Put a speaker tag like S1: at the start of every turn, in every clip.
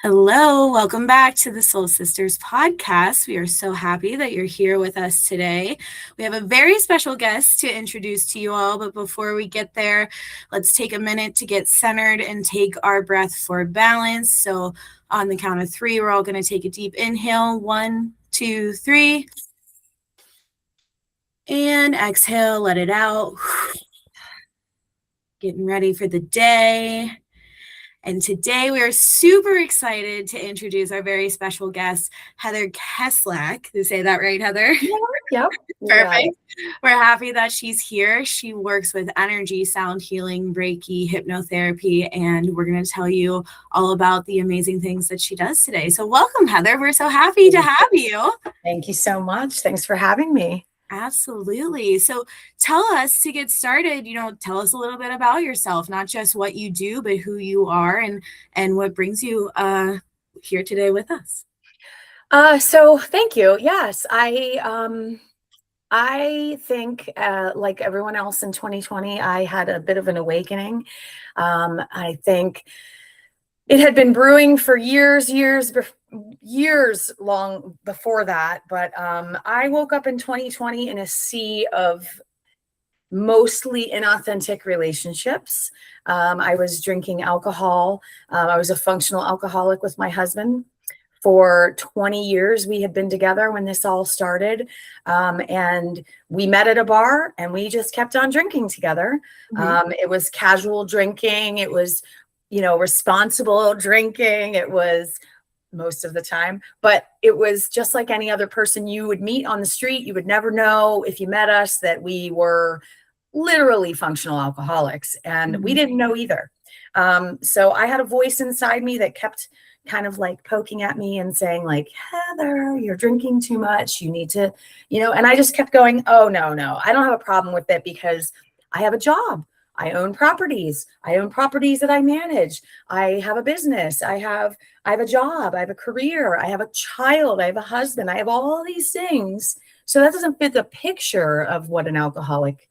S1: Hello, welcome back to the Soul Sisters podcast. We are so happy that you're here with us today. We have a very special guest to introduce to you all, but before we get there, let's take a minute to get centered and take our breath for balance. So, on the count of three, we're all going to take a deep inhale. 1, 2, 3. And exhale, let it out. Getting ready for the day. And today we are super excited to introduce our very special guest, Heather Kesslar. Did I say that right, Heather?
S2: Yep.
S1: Perfect. We're happy that she's here. She works with energy, sound healing, Reiki, hypnotherapy, and we're going to tell you all about the amazing things that she does today. So welcome, Heather. We're so happy to have you.
S2: Thank you so much. Thanks for having me.
S1: Absolutely. So tell us, to get started, tell us a little bit about yourself, not just what you do, but who you are and what brings you here today with us.
S2: So thank you. Yes, I think like everyone else in 2020, I had a bit of an awakening. I think it had been brewing for years long before that. But I woke up in 2020 in a sea of mostly inauthentic relationships. I was drinking alcohol. I was a functional alcoholic with my husband. For 20 years, we had been together when this all started. And we met at a bar and we just kept on drinking together. It was casual drinking. It was, responsible drinking. It was most of the time, but it was just like any other person you would meet on the street. You would never know if you met us that we were literally functional alcoholics, and we didn't know either. So I had a voice inside me that kept kind of like poking at me and saying like, Heather, you're drinking too much. You need to, and I just kept going, oh, no, I don't have a problem with it because I have a job. I own properties. That I manage. I have a business. I have a job. I have a career. I have a child. I have a husband. I have all these things. So that doesn't fit the picture of what an alcoholic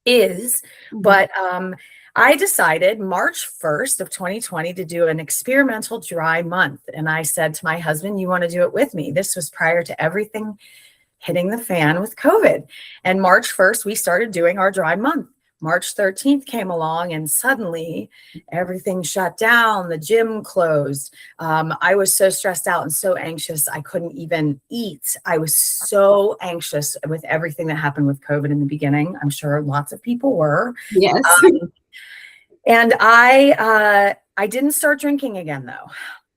S2: is. But I decided March 1st of 2020 to do an experimental dry month. And I said to my husband, you want to do it with me? This was prior to everything hitting the fan with COVID. And March 1st, we started doing our dry month. March 13th came along and suddenly everything shut down. The gym closed. I was so stressed out and so anxious. I couldn't even eat. I was so anxious with everything that happened with COVID in the beginning. I'm sure lots of people were.
S1: Yes.
S2: And I didn't start drinking again though.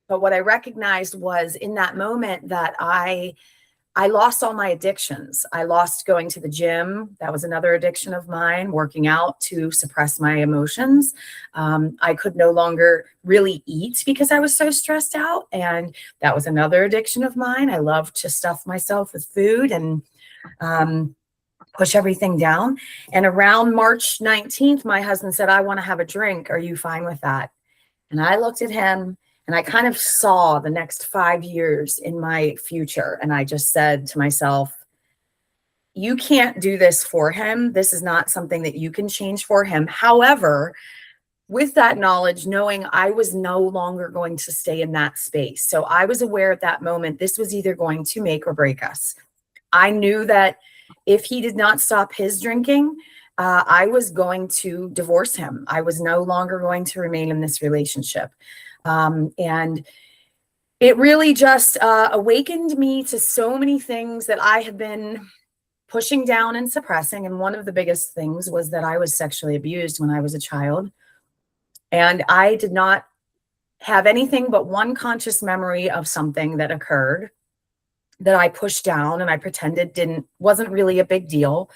S2: But what I recognized was in that moment that I lost all my addictions. I lost going to the gym. That was another addiction of mine, working out to suppress my emotions. I could no longer really eat because I was so stressed out. And that was another addiction of mine. I loved to stuff myself with food and push everything down. And around March 19th, my husband said, I want to have a drink. Are you fine with that? And I looked at him and I kind of saw the next 5 years in my future. And I just said to myself, you can't do this for him. This is not something that you can change for him. However, with that knowledge, knowing I was no longer going to stay in that space. So I was aware at that moment, this was either going to make or break us. I knew that if he did not stop his drinking, I was going to divorce him. I was no longer going to remain in this relationship. And it really just awakened me to so many things that I had been pushing down and suppressing. And one of the biggest things was that I was sexually abused when I was a child. And I did not have anything but one conscious memory of something that occurred that I pushed down and I pretended wasn't really a big deal,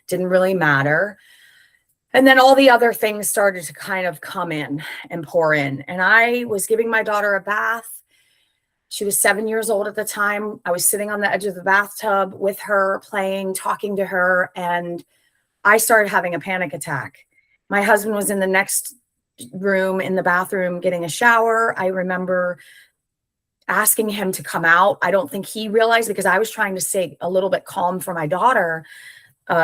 S2: didn't really matter. And then all the other things started to kind of come in and pour in. And I was giving my daughter a bath. She was 7 years old at the time. I was sitting on the edge of the bathtub with her, playing, talking to her, and I started having a panic attack. My husband was in the next room in the bathroom getting a shower. I remember asking him to come out. I don't think he realized, because I was trying to stay a little bit calm for my daughter.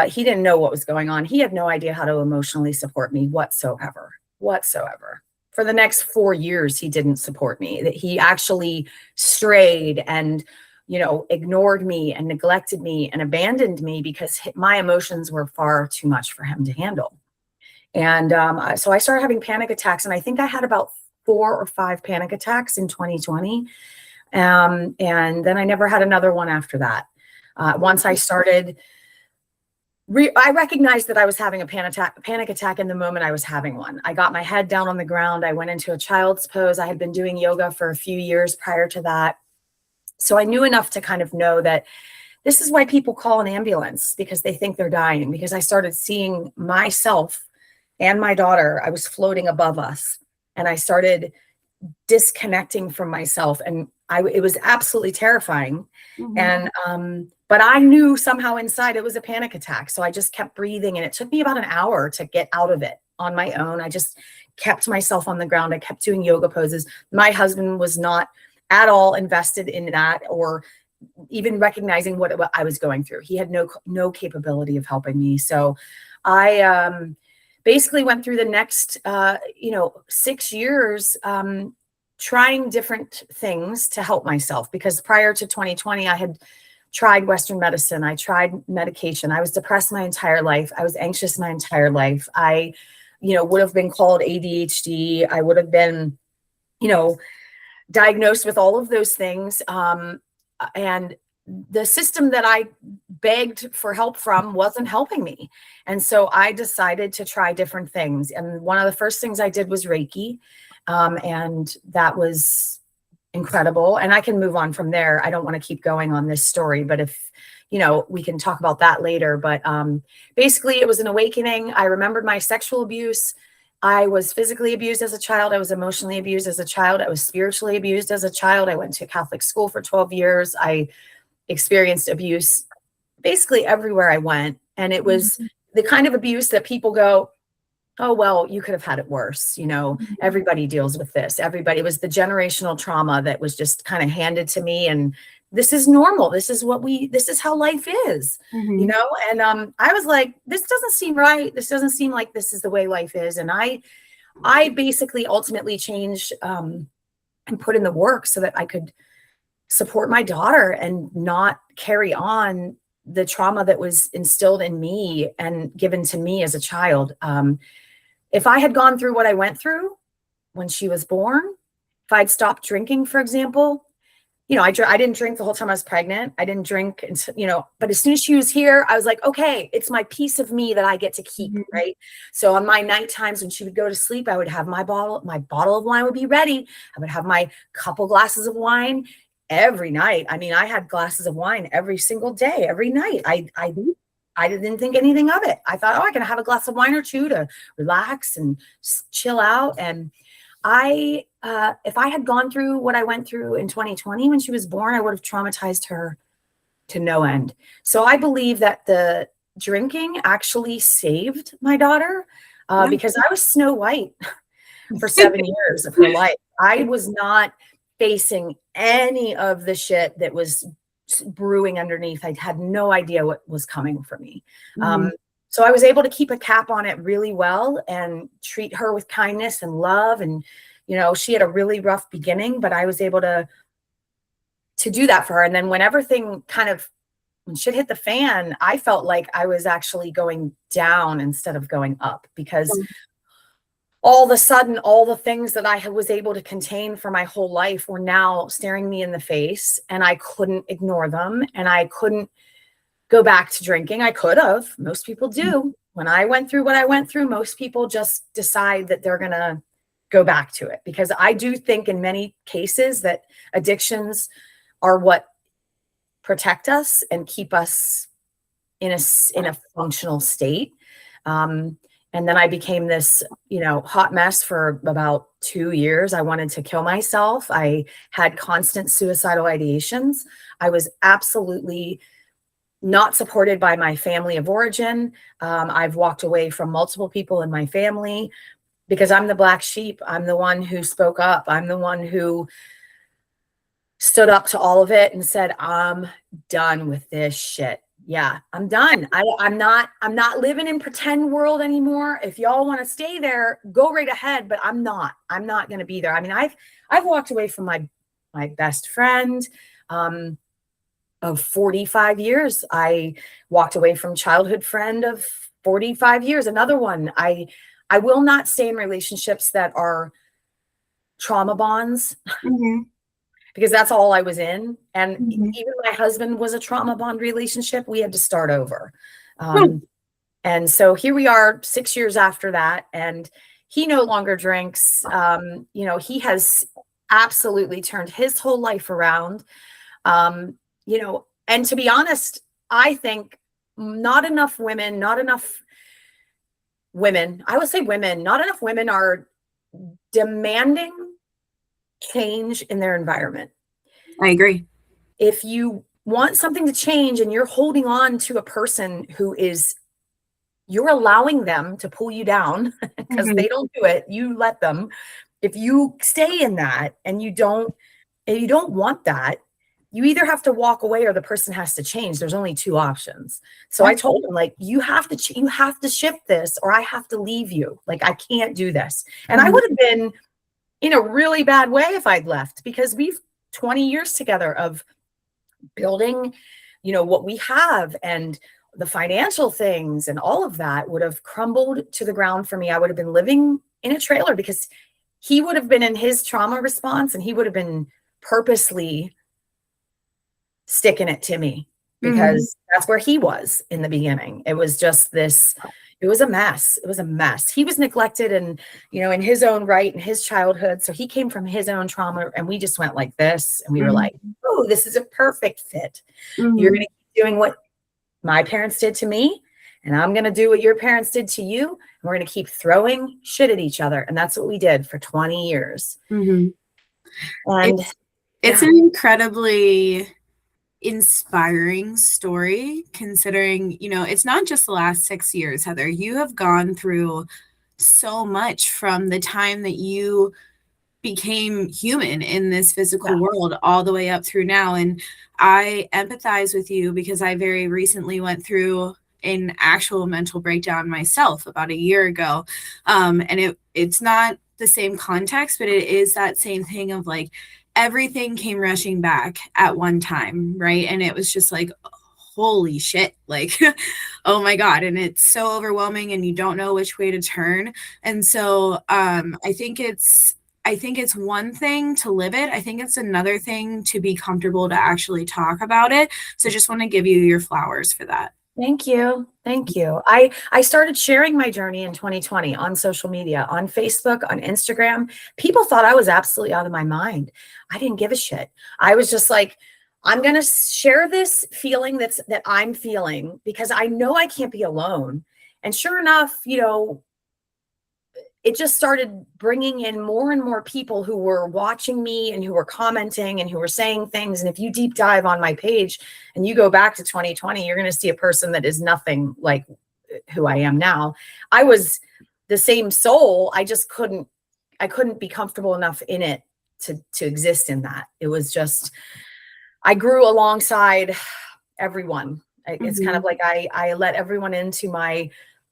S2: He didn't know what was going on. He had no idea how to emotionally support me whatsoever. for the next 4 years, he didn't support me, that he actually strayed and, ignored me and neglected me and abandoned me because my emotions were far too much for him to handle. And so I started having panic attacks, and I think I had about 4 or 5 panic attacks in 2020. And then I never had another one after that. Once I started, I recognized that I was having a panic attack in the moment I was having one. I got my head down on the ground. I went into a child's pose. I had been doing yoga for a few years prior to that. So I knew enough to kind of know that this is why people call an ambulance, because they think they're dying, because I started seeing myself and my daughter. I was floating above us, and I started disconnecting from myself, and it was absolutely terrifying. And but I knew somehow inside it was a panic attack, so I just kept breathing, and it took me about an hour to get out of it on my own. I just kept myself on the ground. I kept doing yoga poses. My husband was not at all invested in that, or even recognizing what I was going through. He had no capability of helping me. So I basically went through the next 6 years trying different things to help myself, because prior to 2020, I had tried Western medicine. I tried medication. I was depressed my entire life. I was anxious my entire life. I would have been called ADHD. I would have been diagnosed with all of those things. And the system that I begged for help from wasn't helping me. And so I decided to try different things. And one of the first things I did was Reiki. And that was incredible. And I can move on from there. I don't want to keep going on this story, but if, we can talk about that later. But basically it was an awakening. I remembered my sexual abuse. I was physically abused as a child. I was emotionally abused as a child. I was spiritually abused as a child. I went to Catholic school for 12 years. I experienced abuse basically everywhere I went. And it was the kind of abuse that people go, oh, well, you could have had it worse. Everybody deals with this. It was the generational trauma that was just kind of handed to me. And this is normal. This is how life is, and I was like, this doesn't seem right. This doesn't seem like this is the way life is. And I basically ultimately changed and put in the work so that I could support my daughter and not carry on the trauma that was instilled in me and given to me as a child. If I had gone through what I went through when she was born, if I'd stopped drinking, for example, I didn't drink the whole time I was pregnant. I didn't drink, but as soon as she was here, I was like, okay, it's my piece of me that I get to keep, right? So on my night times when she would go to sleep, I would have my bottle of wine would be ready. I would have my couple glasses of wine every night. I mean, I had glasses of wine every single day, every night. I didn't think anything of it. I thought, I can have a glass of wine or two to relax and chill out. And if I had gone through what I went through in 2020 when she was born, I would have traumatized her to no end. So I believe that the drinking actually saved my daughter because I was Snow White for 7 years of her life. I was not facing any of the shit that was brewing underneath. I had no idea what was coming for me. So I was able to keep a cap on it really well and treat her with kindness and love. And, she had a really rough beginning, but I was able to do that for her. And then when shit hit the fan, I felt like I was actually going down instead of going up, because all of a sudden, all the things that I was able to contain for my whole life were now staring me in the face, and I couldn't ignore them, and I couldn't go back to drinking. I could have. Most people do. When I went through what I went through, most people just decide that they're going to go back to it, because I do think in many cases that addictions are what protect us and keep us in a functional state. And then I became this, hot mess for about 2 years. I wanted to kill myself. I had constant suicidal ideations. I was absolutely not supported by my family of origin. I've walked away from multiple people in my family because I'm the black sheep. I'm the one who spoke up. I'm the one who stood up to all of it and said, I'm done with this shit. Yeah, I'm done. I'm not living in pretend world anymore. If y'all want to stay there, go right ahead, but I'm not going to be there. I mean, I've walked away from my best friend of 45 years. I walked away from childhood friend of 45 years. Another one. I will not stay in relationships that are trauma bonds.
S1: Mm-hmm.
S2: Because that's all I was in. And
S1: Mm-hmm.
S2: even my husband was a trauma bond relationship. We had to start over.
S1: Hmm.
S2: And so here we are 6 years after that. And he no longer drinks. He has absolutely turned his whole life around. And to be honest, I think not enough women, I would say women, not enough women are demanding change in their environment.
S1: I agree.
S2: If you want something to change and you're holding on to a person you're allowing them to pull you down because
S1: Mm-hmm.
S2: they don't do it, you let them. If you stay in that and you don't want that, you either have to walk away or the person has to change. There's only two options. So I told him, like, you have to shift this or I have to leave you. Like, I can't do this. And I would have been in a really bad way if I'd left, because we've 20 years together of building, what we have, and the financial things and all of that would have crumbled to the ground for me. I would have been living in a trailer because he would have been in his trauma response and he would have been purposely sticking it to me because that's where he was in the beginning. It was just it was a mess. It was a mess. He was neglected and, in his own right in his childhood. So he came from his own trauma and we just went like this and we were like, oh, this is a perfect fit. You're going to keep doing what my parents did to me and I'm going to do what your parents did to you. And we're going to keep throwing shit at each other. And that's what we did for 20 years.
S1: Mm-hmm.
S2: And
S1: it's an incredibly inspiring story, considering, it's not just the last 6 years, Heather. You have gone through so much from the time that you became human in this physical world all the way up through now. And I empathize with you because I very recently went through an actual mental breakdown myself about a year ago. And it's not the same context, but it is that same thing of like everything came rushing back at one time, right? And it was just like, holy shit, like, oh my God. And it's so overwhelming and you don't know which way to turn. And so I think it's one thing to live it. I think it's another thing to be comfortable to actually talk about it. So just want to give you your flowers for that.
S2: Thank you. Thank you. I started sharing my journey in 2020 on social media, on Facebook, on Instagram. People thought I was absolutely out of my mind. I didn't give a shit. I was just like, I'm going to share this feeling that I'm feeling because I know I can't be alone. And sure enough, it just started bringing in more and more people who were watching me and who were commenting and who were saying things. And if you deep dive on my page and you go back to 2020, you're going to see a person that is nothing like who I am now. I was the same soul. I couldn't be comfortable enough in it to exist in that. It was just, I grew alongside everyone. It's kind of like I let everyone into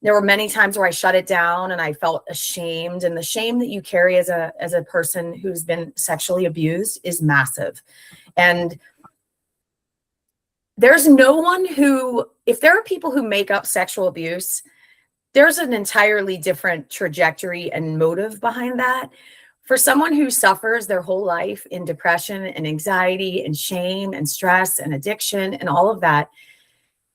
S2: there were many times where I shut it down and I felt ashamed, and the shame that you carry as a person who's been sexually abused is massive. And there's no one if there are people who make up sexual abuse, there's an entirely different trajectory and motive behind that. For someone who suffers their whole life in depression and anxiety and shame and stress and addiction and all of that,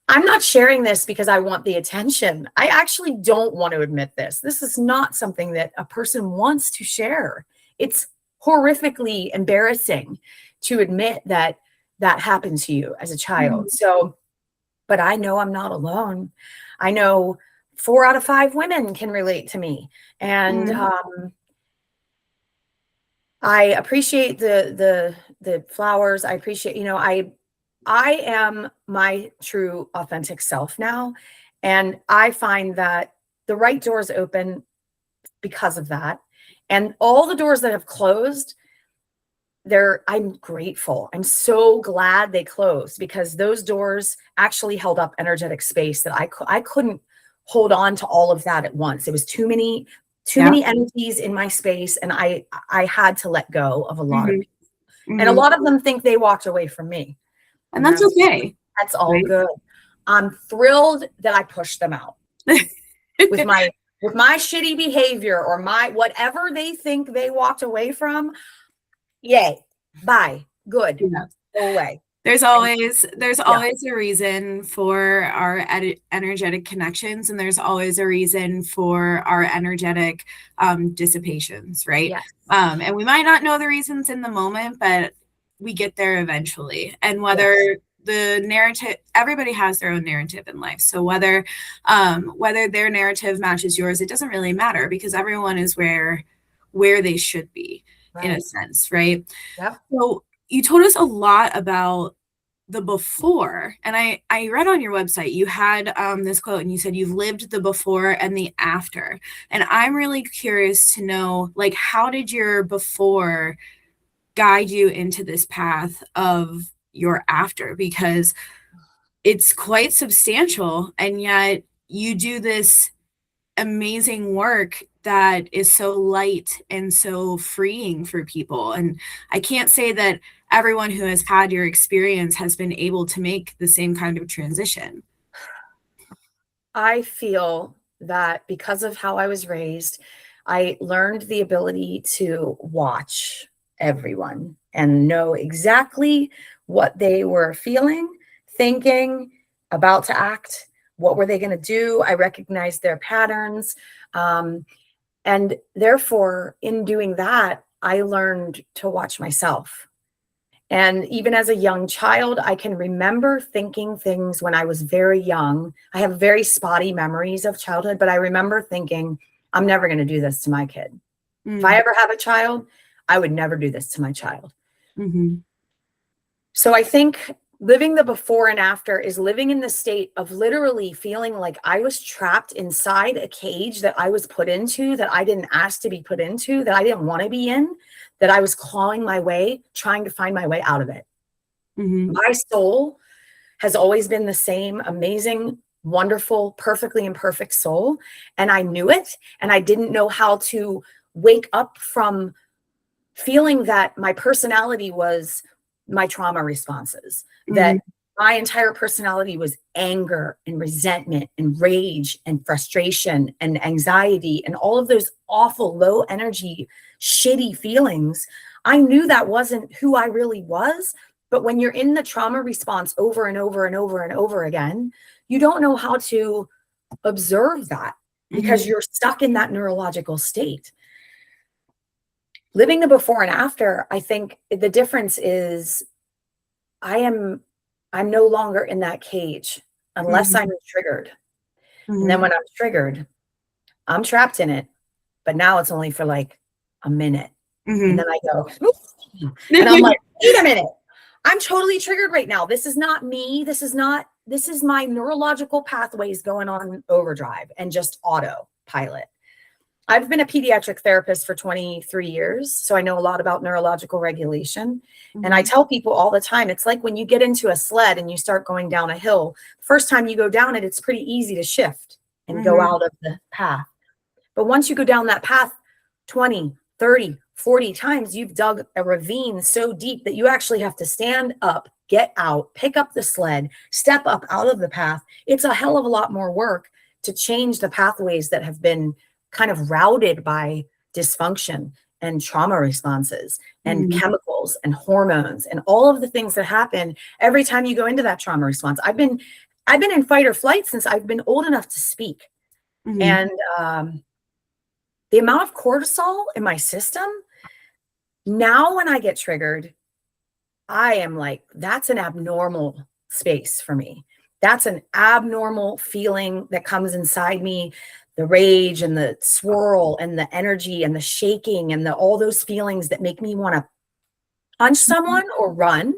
S2: I'm not sharing this because I want the attention. I actually don't want to admit this. This is not something that a person wants to share. It's horrifically embarrassing to admit that happened to you as a child. So, but I know I'm not alone. I know 4 out of 5 women can relate to me. And I appreciate the flowers. I appreciate, I am my true authentic self now. And I find that the right doors open because of that. And all the doors that have closed, I'm grateful. I'm so glad they closed, because those doors actually held up energetic space that I couldn't hold on to all of that at once. It was too many
S1: Yeah.
S2: entities in my space, and I had to let go of a lot of
S1: Hmm.
S2: people. And a
S1: Hmm.
S2: lot of them think they walked away from me.
S1: And
S2: And
S1: that's okay.
S2: that's all
S1: Right.
S2: good. I'm thrilled that I pushed them out with my shitty behavior, or my whatever they think they walked away from. Yay. Bye. Good.
S1: Yeah.
S2: Go away.
S1: There's
S2: And yeah,
S1: always a reason for our energetic connections, and there's always a reason for our energetic dissipations, right?
S2: yes,
S1: And we might not know the reasons in the moment, but we get there eventually. And
S2: yes.
S1: whether the narrative, everybody has their own narrative in life. So whether their narrative matches yours, it doesn't really matter, because everyone is where they should be, in a
S2: Right.
S1: sense, right?
S2: Yep.
S1: So you told us a lot about the before, and I read on your website you had this quote, and you said you've lived the before and the after, and I'm really curious to know, like, how did your before guide you into this path of your after, because it's quite substantial, and yet you do this amazing work that is so light and so freeing for people. And I can't say that everyone who has had your experience has been able to make the same kind of transition.
S2: I feel that because of how I was raised, I learned the ability to watch everyone and know exactly what they were feeling, thinking, about to act. What were they going to do? I recognized their patterns. And therefore, in doing that, I learned to watch myself. And even as a young child, I can remember thinking things when I was very young. I have very spotty memories of childhood, but I remember thinking, I'm never going to do this to my kid. If I
S1: Mm.
S2: ever have a child, I would never do this to my child.
S1: Mhm.
S2: So I think living the before and after is living in the state of literally feeling like I was trapped inside a cage that I was put into, that I didn't ask to be put into, that I didn't want to be in, that I was clawing my way, trying to find my way out of it.
S1: Mhm.
S2: My soul has always been the same amazing, wonderful, perfectly imperfect soul. And I knew it. And I didn't know how to wake up from feeling that my personality was my trauma responses, that
S1: Mhm.
S2: my entire personality was anger and resentment and rage and frustration and anxiety and all of those awful low energy, shitty feelings. I knew that wasn't who I really was. But when you're in the trauma response over and over and over and over again, you don't know how to observe that, because
S1: Mhm.
S2: you're stuck in that neurological state. Living the before and after, I think the difference is I'm no longer in that cage unless
S1: Mhm.
S2: I'm triggered. And then
S1: Mhm.
S2: when I'm triggered, I'm trapped in it. But now it's only for like a minute. And
S1: Mhm.
S2: then I go, and I'm like, wait a minute. I'm totally triggered right now. This is not me. This is my neurological pathways going on overdrive and just autopilot. I've been a pediatric therapist for 23 years, so I know a lot about neurological regulation. And I
S1: Mhm.
S2: tell people all the time, it's like when you get into a sled and you start going down a hill, first time you go down it, it's pretty easy to shift and go
S1: Mhm.
S2: out of the path. But once you go down that path 20, 30, 40 times, you've dug a ravine so deep that you actually have to stand up, get out, pick up the sled, step up out of the path. It's a hell of a lot more work to change the pathways that have been kind of routed by dysfunction and trauma responses and
S1: Mhm.
S2: chemicals and hormones and all of the things that happen every time you go into that trauma response. I've been in fight or flight since I've been old enough to speak.
S1: Mhm.
S2: And the amount of cortisol in my system now, when I get triggered, I am like, that's an abnormal space for me. That's an abnormal feeling that comes inside me. The rage and the swirl and the energy and the shaking and all those feelings that make me want to punch someone or run,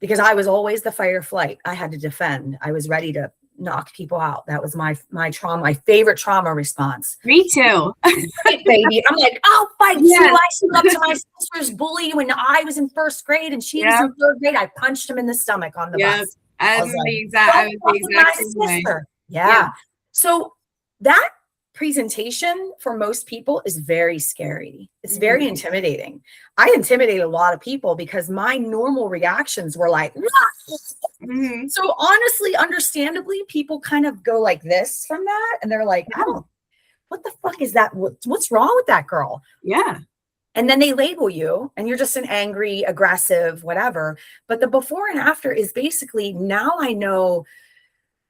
S2: because I was always the fight or flight. I had to defend. I was ready to knock people out. That was my trauma, my favorite trauma response.
S1: Me too.
S2: Fight, baby. I'm like, I'll fight
S1: Yes.
S2: you. I stood up to my sister's bully when I was in first grade and she was in third grade. I punched him in the stomach on the bus. I was the exact same way. Yeah. So that presentation for most people is very scary. It's very intimidating. I intimidate a lot of people because my normal reactions were like, so honestly, understandably, people kind of go like this from that. And they're like, oh, what the fuck is that? What's wrong with that girl?
S1: Yeah.
S2: And then they label you and you're just an angry, aggressive, whatever. But the before and after is basically, now I know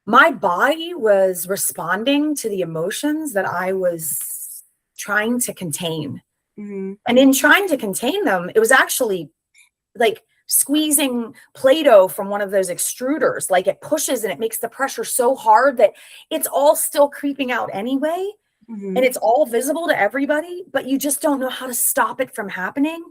S2: my body was responding to the emotions that I was trying to contain. And in trying to contain them, it was actually like squeezing Play-Doh from one of those extruders. Like it pushes and it makes the pressure so hard that it's all still creeping out anyway. And it's all visible to everybody, but you just don't know how to stop it from happening.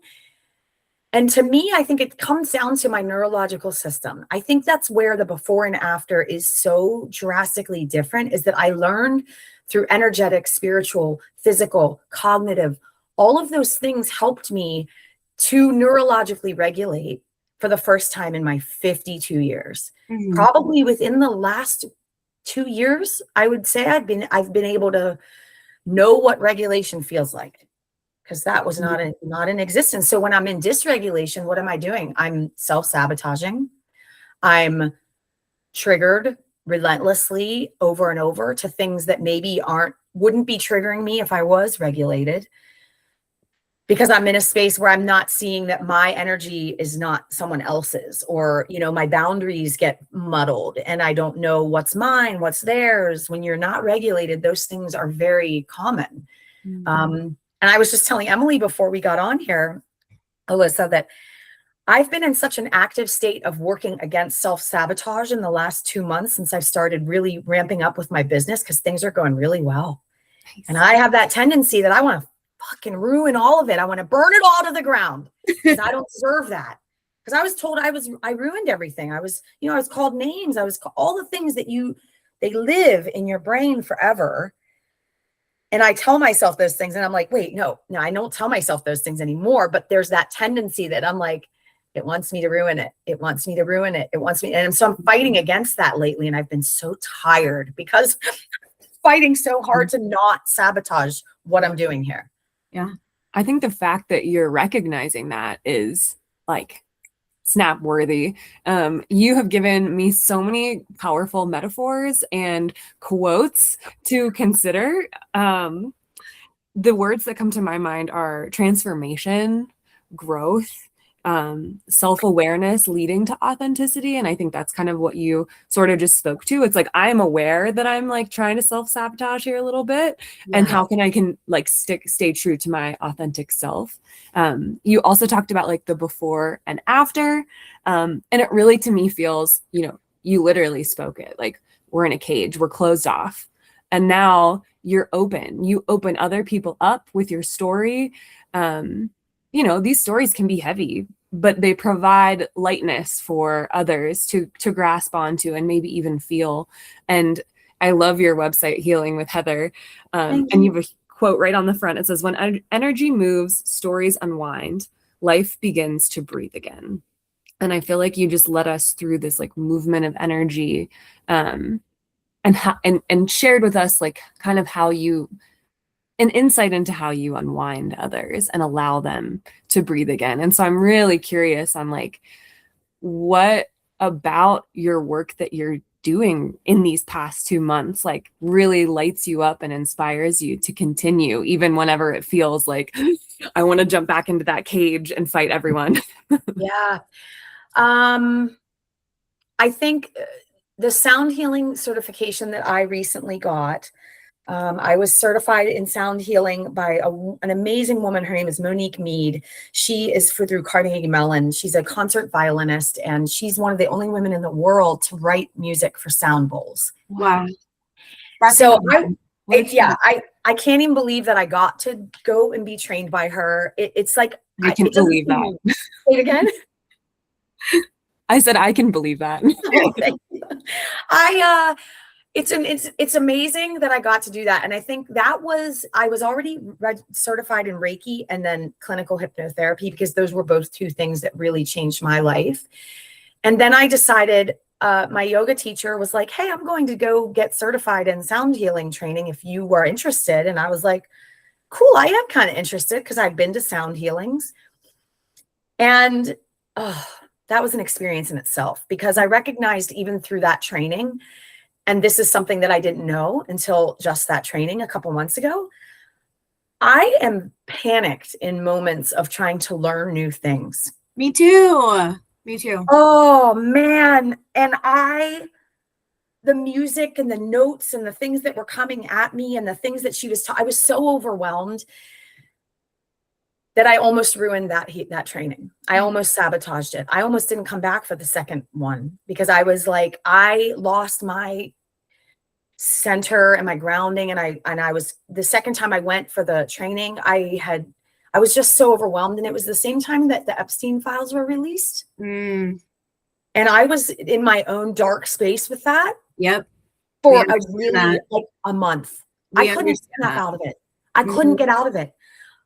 S2: And to me, I think it comes down to my neurological system. I think that's where the before and after is so drastically different, is that I learned through energetic, spiritual, physical, cognitive, all of those things helped me to neurologically regulate for the first time in my 52 years. Probably within the last 2 years, I would say I've been able to know what regulation feels like, because that was not in existence. So when I'm in dysregulation, what am I doing? I'm self-sabotaging. I'm triggered relentlessly over and over to things that maybe wouldn't be triggering me if I was regulated, because I'm in a space where I'm not seeing that my energy is not someone else's, or, my boundaries get muddled and I don't know what's mine, what's theirs. When you're not regulated, those things are very common. And I was just telling Emily before we got on here, Alyssa, that I've been in such an active state of working against self-sabotage in the last 2 months since I've started really ramping up with my business, because things are going really well. Nice. And I have that tendency that I want to fucking ruin all of it. I want to burn it all to the ground because I don't deserve that. Because I was told I ruined everything. I was called names. All the things that they live in your brain forever. And I tell myself those things and I'm like, wait, no, I don't tell myself those things anymore. But there's that tendency that I'm like, it wants me to ruin it. It wants me to ruin it. It wants me. And so I'm fighting against that lately. And I've been so tired because I'm fighting so hard to not sabotage what I'm doing here.
S3: Yeah. I think the fact that you're recognizing that is like snap worthy. You have given me so many powerful metaphors and quotes to consider. The words that come to my mind are transformation, growth, self-awareness leading to authenticity. And I think that's kind of what you sort of just spoke to. It's like, I'm aware that I'm like trying to self-sabotage here a little bit. Yeah. And how can I like stay true to my authentic self. You also talked about like the before and after. And it really, to me, feels, you literally spoke it. Like, we're in a cage, we're closed off. And now you're open. You open other people up with your story. These stories can be heavy, but they provide lightness for others to grasp onto and maybe even feel. And I love your website, Healing with Heather. And you have a quote right on the front. It says, when energy moves, stories unwind, life begins to breathe again. And I feel like you just led us through this like movement of energy, and shared with us like kind of an insight into how you unwind others and allow them to breathe again. And so I'm really curious on like, what about your work that you're doing in these past 2 months, like really lights you up and inspires you to continue, even whenever it feels like I want to jump back into that cage and fight everyone.
S2: Yeah. I think the sound healing certification that I recently got, I was certified in sound healing by an amazing woman. Her name is Monique Mead. She is through Carnegie Mellon. She's a concert violinist, and she's one of the only women in the world to write music for sound bowls.
S1: Wow.
S2: So I can't even believe that I got to go and be trained by her. It's like,
S3: I can believe that.
S2: Say it again.
S3: I said, I can believe that.
S2: Oh, thank you. It's amazing that I got to do that. And I think I was already certified in Reiki and then clinical hypnotherapy, because those were both two things that really changed my life. And then I decided, my yoga teacher was like, hey, I'm going to go get certified in sound healing training if you were interested. And I was like, cool, I am kind of interested, because I've been to sound healings. And that was an experience in itself, because I recognized even through that training, and this is something that I didn't know until just that training a couple months ago, I am panicked in moments of trying to learn new things.
S1: Me too. Me too.
S2: Oh man. And the music and the notes and the things that were coming at me and the things that she was I was so overwhelmed that I almost ruined that training. I almost sabotaged it. I almost didn't come back for the second one, because I was like, I lost my center and my grounding. And I was, the second time I went for the training, I was just so overwhelmed. And it was the same time that the Epstein files were released.
S1: Mm.
S2: And I was in my own dark space with that.
S1: Yep.
S2: For like a month. I couldn't snap out of it. I couldn't get out of it.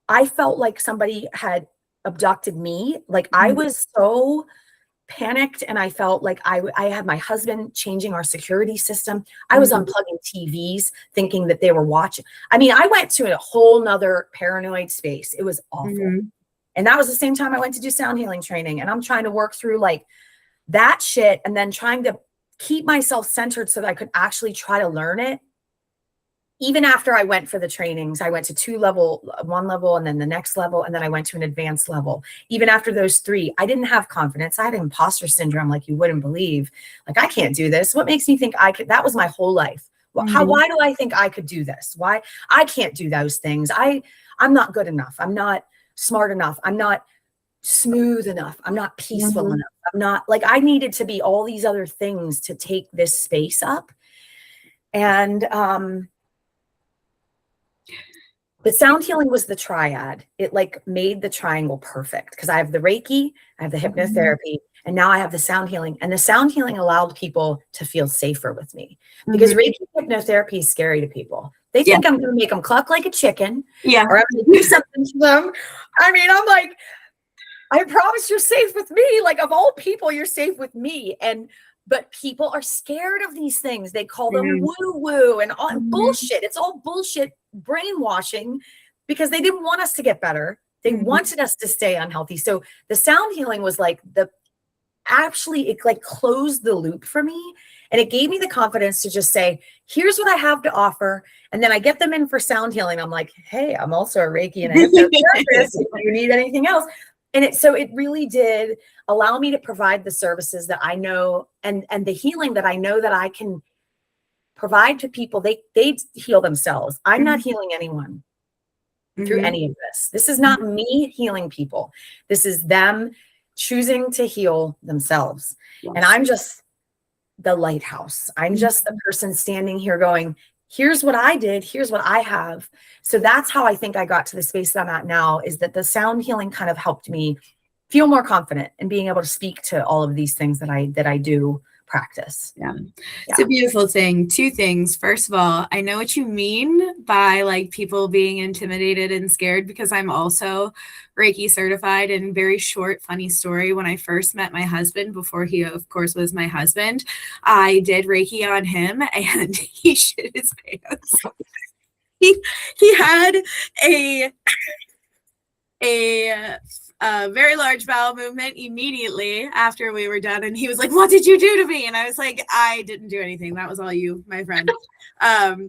S2: I felt like somebody had abducted me. Like I was so panicked, and I felt like I had my husband changing our security system. I was unplugging TVs thinking that they were watching. I mean, I went to a whole nother paranoid space. It was awful. And that was the same time I went to do sound healing training. And I'm trying to work through like that shit, and then trying to keep myself centered so that I could actually try to learn it. Even after I went for the trainings, I went to one level, and then the next level, and then I went to an advanced level. Even after those 3, I didn't have confidence. I had imposter syndrome like you wouldn't believe. Like, I can't do this. What makes me think I could? That was my whole life. Why do I think I could do this? Why? I can't do those things. I'm not good enough. I'm not smart enough. I'm not smooth enough. I'm not peaceful enough. I'm not, like, I needed to be all these other things to take this space up. And but sound healing was the triad. It like made the triangle perfect, because I have the Reiki, I have the hypnotherapy, and now I have the sound healing. And the sound healing allowed people to feel safer with me, because Reiki hypnotherapy is scary to people. They think I'm going to make them cluck like a chicken, or I'm going to do something to them. I mean, I'm like, I promise you're safe with me. Like, of all people, you're safe with me. But people are scared of these things. They call them woo-woo and all bullshit. It's all bullshit brainwashing, because they didn't want us to get better. They wanted us to stay unhealthy. So the sound healing was like it like closed the loop for me. And it gave me the confidence to just say, here's what I have to offer. And then I get them in for sound healing. I'm like, hey, I'm also a Reiki and a hypnotherapist if you need anything else. And it really did allow me to provide the services that I know, and the healing that I know that I can provide to people. They heal themselves. I'm not healing anyone through any of this. This is not me healing people. This is them choosing to heal themselves. And I'm just the lighthouse. I'm just the person standing here going, here's what I did. Here's what I have. So that's how I think I got to the space that I'm at now, is that the sound healing kind of helped me feel more confident in being able to speak to all of these things that I do practice.
S1: It's a beautiful thing. 2 things. First of all, I know what you mean by like people being intimidated and scared, because I'm also Reiki certified. And very short, funny story. When I first met my husband, before he of course was my husband, I did Reiki on him, and he shit his pants. He had a very large bowel movement immediately after we were done, and he was like, what did you do to me? And I was like, I didn't do anything. That was all you, my friend.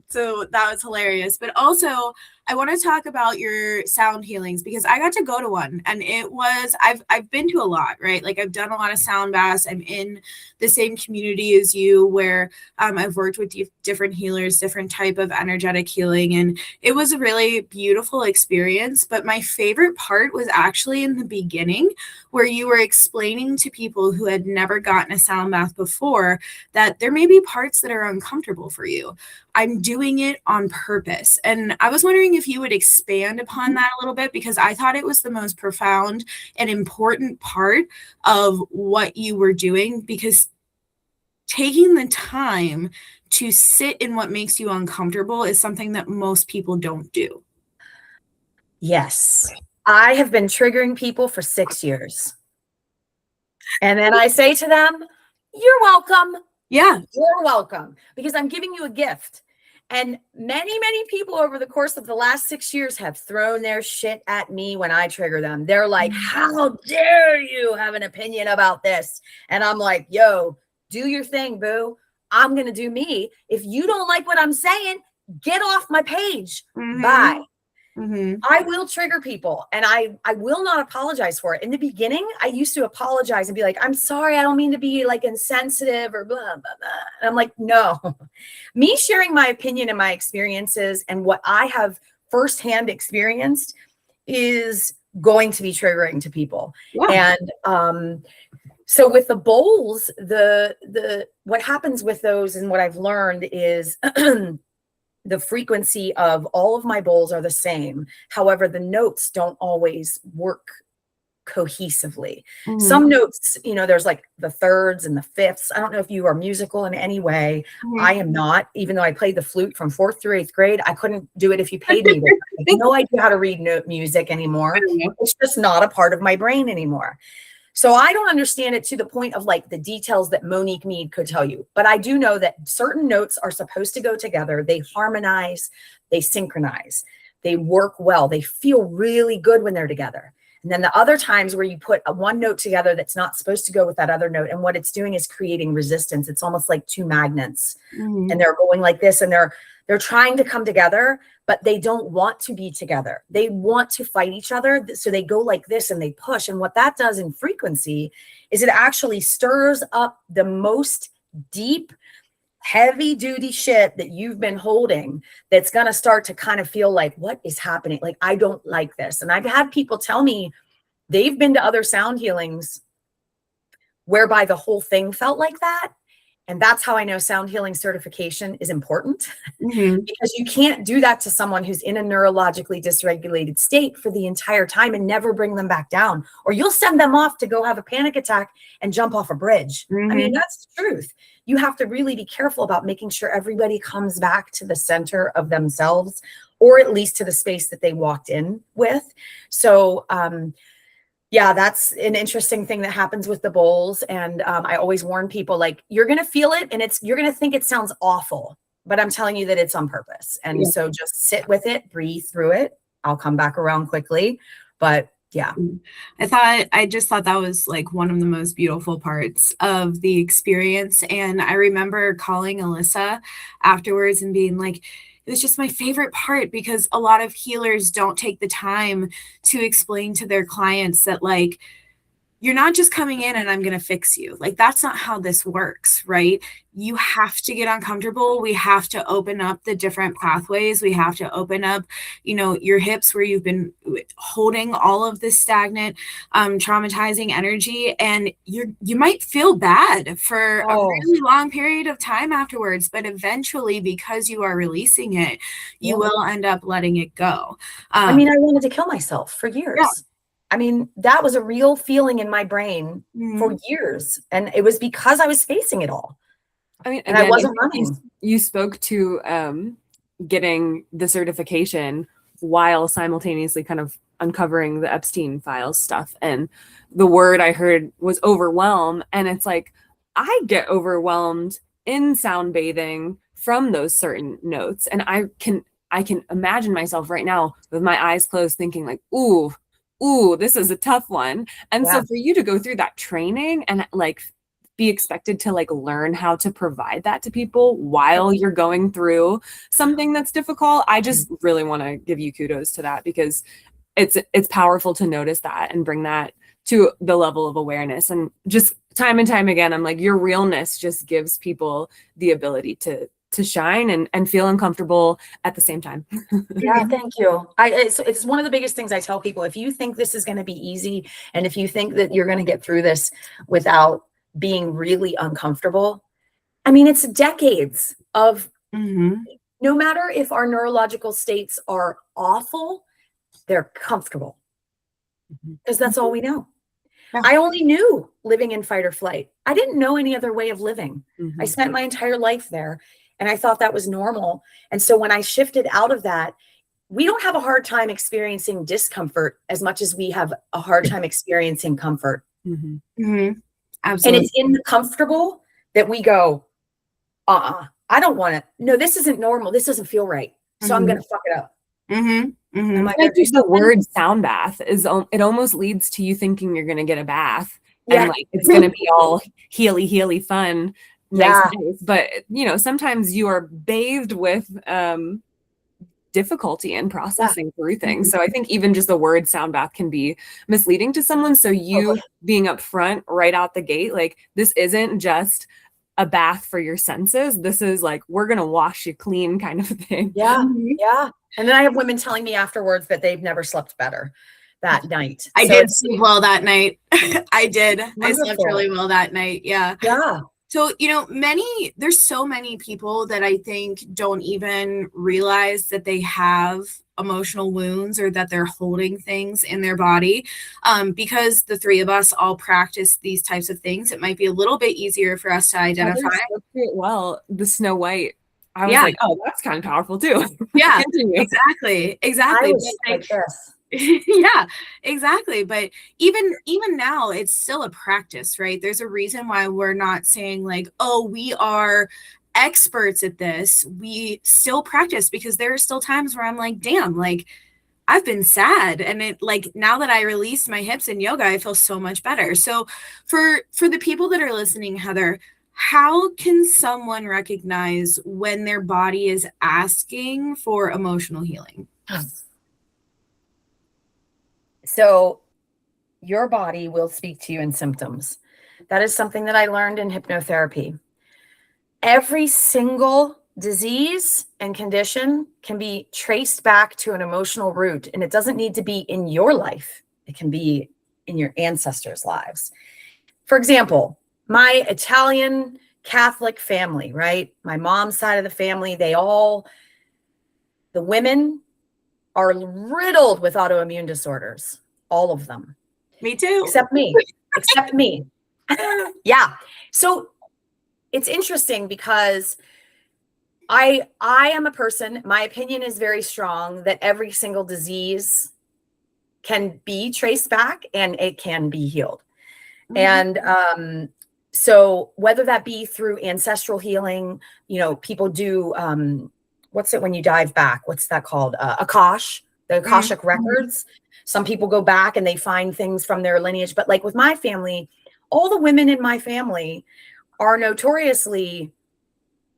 S1: So that was hilarious. But also, I want to talk about your sound healings, because I got to go to one, and it was, I've been to a lot, right? Like, I've done a lot of sound baths. I'm in the same community as you, where I've worked with different healers, different type of energetic healing, and it was a really beautiful experience. But my favorite part was actually in the beginning, where you were explaining to people who had never gotten a sound bath before that there may be parts that are uncomfortable for you. I'm doing it on purpose. And I was wondering if you would expand upon that a little bit, because I thought it was the most profound and important part of what you were doing, because taking the time to sit in what makes you uncomfortable is something that most people don't do.
S2: Yes. I have been triggering people for 6 years. And then I say to them, you're welcome.
S1: Yeah.
S2: You're welcome, because I'm giving you a gift. And many, many people over the course of the last 6 years have thrown their shit at me when I trigger them. They're like, how dare you have an opinion about this? And I'm like, yo, do your thing, boo. I'm going to do me. If you don't like what I'm saying, get off my page. Bye. I will trigger people, and I will not apologize for it. In the beginning, I used to apologize and be like, I'm sorry, I don't mean to be like insensitive or blah, blah, blah. And I'm like, no. Me sharing my opinion and my experiences and what I have firsthand experienced is going to be triggering to people. Yeah. And so with the bowls, the what happens with those and what I've learned is the frequency of all of my bowls are the same. However, the notes don't always work cohesively. Some notes, there's like the thirds and the fifths. I don't know if you are musical in any way. I am not. Even though I played the flute from 4th through 8th grade, I couldn't do it if you paid me. I have no idea how to read note music anymore. It's just not a part of my brain anymore. So I don't understand it to the point of like the details that Monique Mead could tell you. But I do know that certain notes are supposed to go together. They harmonize, they synchronize, they work well. They feel really good when they're together. And then the other times where you put one note together that's not supposed to go with that other note, and what it's doing is creating resistance. It's almost like two magnets, and they're going like this, and they're trying to come together, but they don't want to be together. They want to fight each other. So they go like this and they push. And what that does in frequency is it actually stirs up the most deep, heavy duty shit that you've been holding, that's going to start to kind of feel like, what is happening? Like, I don't like this. And I've had people tell me they've been to other sound healings whereby the whole thing felt like that. And that's how I know sound healing certification is important, because you can't do that to someone who's in a neurologically dysregulated state for the entire time and never bring them back down, or you'll send them off to go have a panic attack and jump off a bridge. I mean, that's the truth. You have to really be careful about making sure everybody comes back to the center of themselves, or at least to the space that they walked in with. So, yeah, that's an interesting thing that happens with the bowls. And I always warn people, like, you're going to feel it and you're going to think it sounds awful, but I'm telling you that it's on purpose. And so just sit with it, breathe through it. I'll come back around quickly. But yeah.
S1: I just thought that was like one of the most beautiful parts of the experience. And I remember calling Alyssa afterwards and being like, it was just my favorite part, because a lot of healers don't take the time to explain to their clients that, like, you're not just coming in and I'm going to fix you. Like, that's not how this works, right? You have to get uncomfortable. We have to open up the different pathways. We have to open up, your hips where you've been holding all of this stagnant, traumatizing energy. And you might feel bad for a really long period of time afterwards, but eventually, because you are releasing it, you will end up letting it go.
S2: I mean, I wanted to kill myself for years. Yeah. I mean, that was a real feeling in my brain for years. And it was because I was facing it all.
S3: I mean,
S2: and again, I wasn't running.
S3: You spoke to getting the certification while simultaneously kind of uncovering the Epstein files stuff. And the word I heard was overwhelm. And it's like, I get overwhelmed in sound bathing from those certain notes. And I can imagine myself right now with my eyes closed thinking like, ooh, this is a tough one. And so for you to go through that training and like be expected to like learn how to provide that to people while you're going through something that's difficult, I just really want to give you kudos to that, because it's powerful to notice that and bring that to the level of awareness. And just time and time again, I'm like, your realness just gives people the ability to shine and feel uncomfortable at the same time.
S2: Yeah, thank you. It's one of the biggest things I tell people. If you think this is going to be easy, and if you think that you're going to get through this without being really uncomfortable, I mean, it's decades of, no matter if our neurological states are awful, they're comfortable, because that's all we know.
S1: Yeah.
S2: I only knew living in fight or flight. I didn't know any other way of living.
S3: Mhm.
S2: I spent my entire life there, and I thought that was normal. And so when I shifted out of that, we don't have a hard time experiencing discomfort as much as we have a hard time experiencing comfort.
S3: Mhm.
S1: Mm-hmm.
S2: And
S1: Absolutely.
S2: it's in the comfortable that we go, I don't want to. No, this isn't normal. This doesn't feel right. So I'm going to fuck it up.
S1: Mm-hmm. Mm-hmm.
S2: Am I
S3: I
S2: going to do
S3: think the
S2: something?
S3: word sound bath it almost leads to you thinking you're going to get a bath
S2: Yeah.
S3: and like it's going to be all healy fun,
S2: Yeah.
S3: nice. But sometimes you are bathed with difficulty in processing through things. So I think even just the word sound bath can be misleading to someone. So you being upfront right out the gate, like this isn't just a bath for your senses. This is like, we're going to wash you clean kind of thing.
S2: Yeah. Yeah. And then I have women telling me afterwards that they've never slept better that night.
S1: I
S2: So
S1: did
S2: it's
S1: sleep well that night. I did. I slept
S2: wonderful.
S1: really well that night. Yeah.
S2: Yeah.
S1: So, there's so many people that I think don't even realize that they have emotional wounds or that they're holding things in their body. Because the three of us all practice these types of things, it might be a little bit easier for us to identify.
S3: Heather spoke to it well, the Snow White. I was
S1: Yeah.
S3: like, oh, that's kind of powerful too.
S1: Yeah,
S3: Continue.
S1: exactly.
S2: I was like this.
S1: Yeah, exactly. But even now, it's still a practice, right? There's a reason why we're not saying like, oh, we are experts at this. We still practice because there are still times where I'm like, damn, like I've been sad. And it like now that I released my hips in yoga, I feel so much better. So for the people that are listening, Heather, how can someone recognize when their body is asking for emotional healing?
S2: So your body will speak to you in symptoms. That is something that I learned in hypnotherapy. Every single disease and condition can be traced back to an emotional root, and it doesn't need to be in your life. It can be in your ancestors' lives. For example, my Italian Catholic family, right? My mom's side of the family, the women are riddled with autoimmune disorders, all of them.
S1: Me too.
S2: Except me. Yeah. So it's interesting because I am a person, my opinion is very strong that every single disease can be traced back and it can be healed.
S1: Mm-hmm.
S2: And so whether that be through ancestral healing, people do, what's it when you dive back? What's that called? Akash, the Akashic records. Some people go back and they find things from their lineage. But like with my family, all the women in my family are notoriously,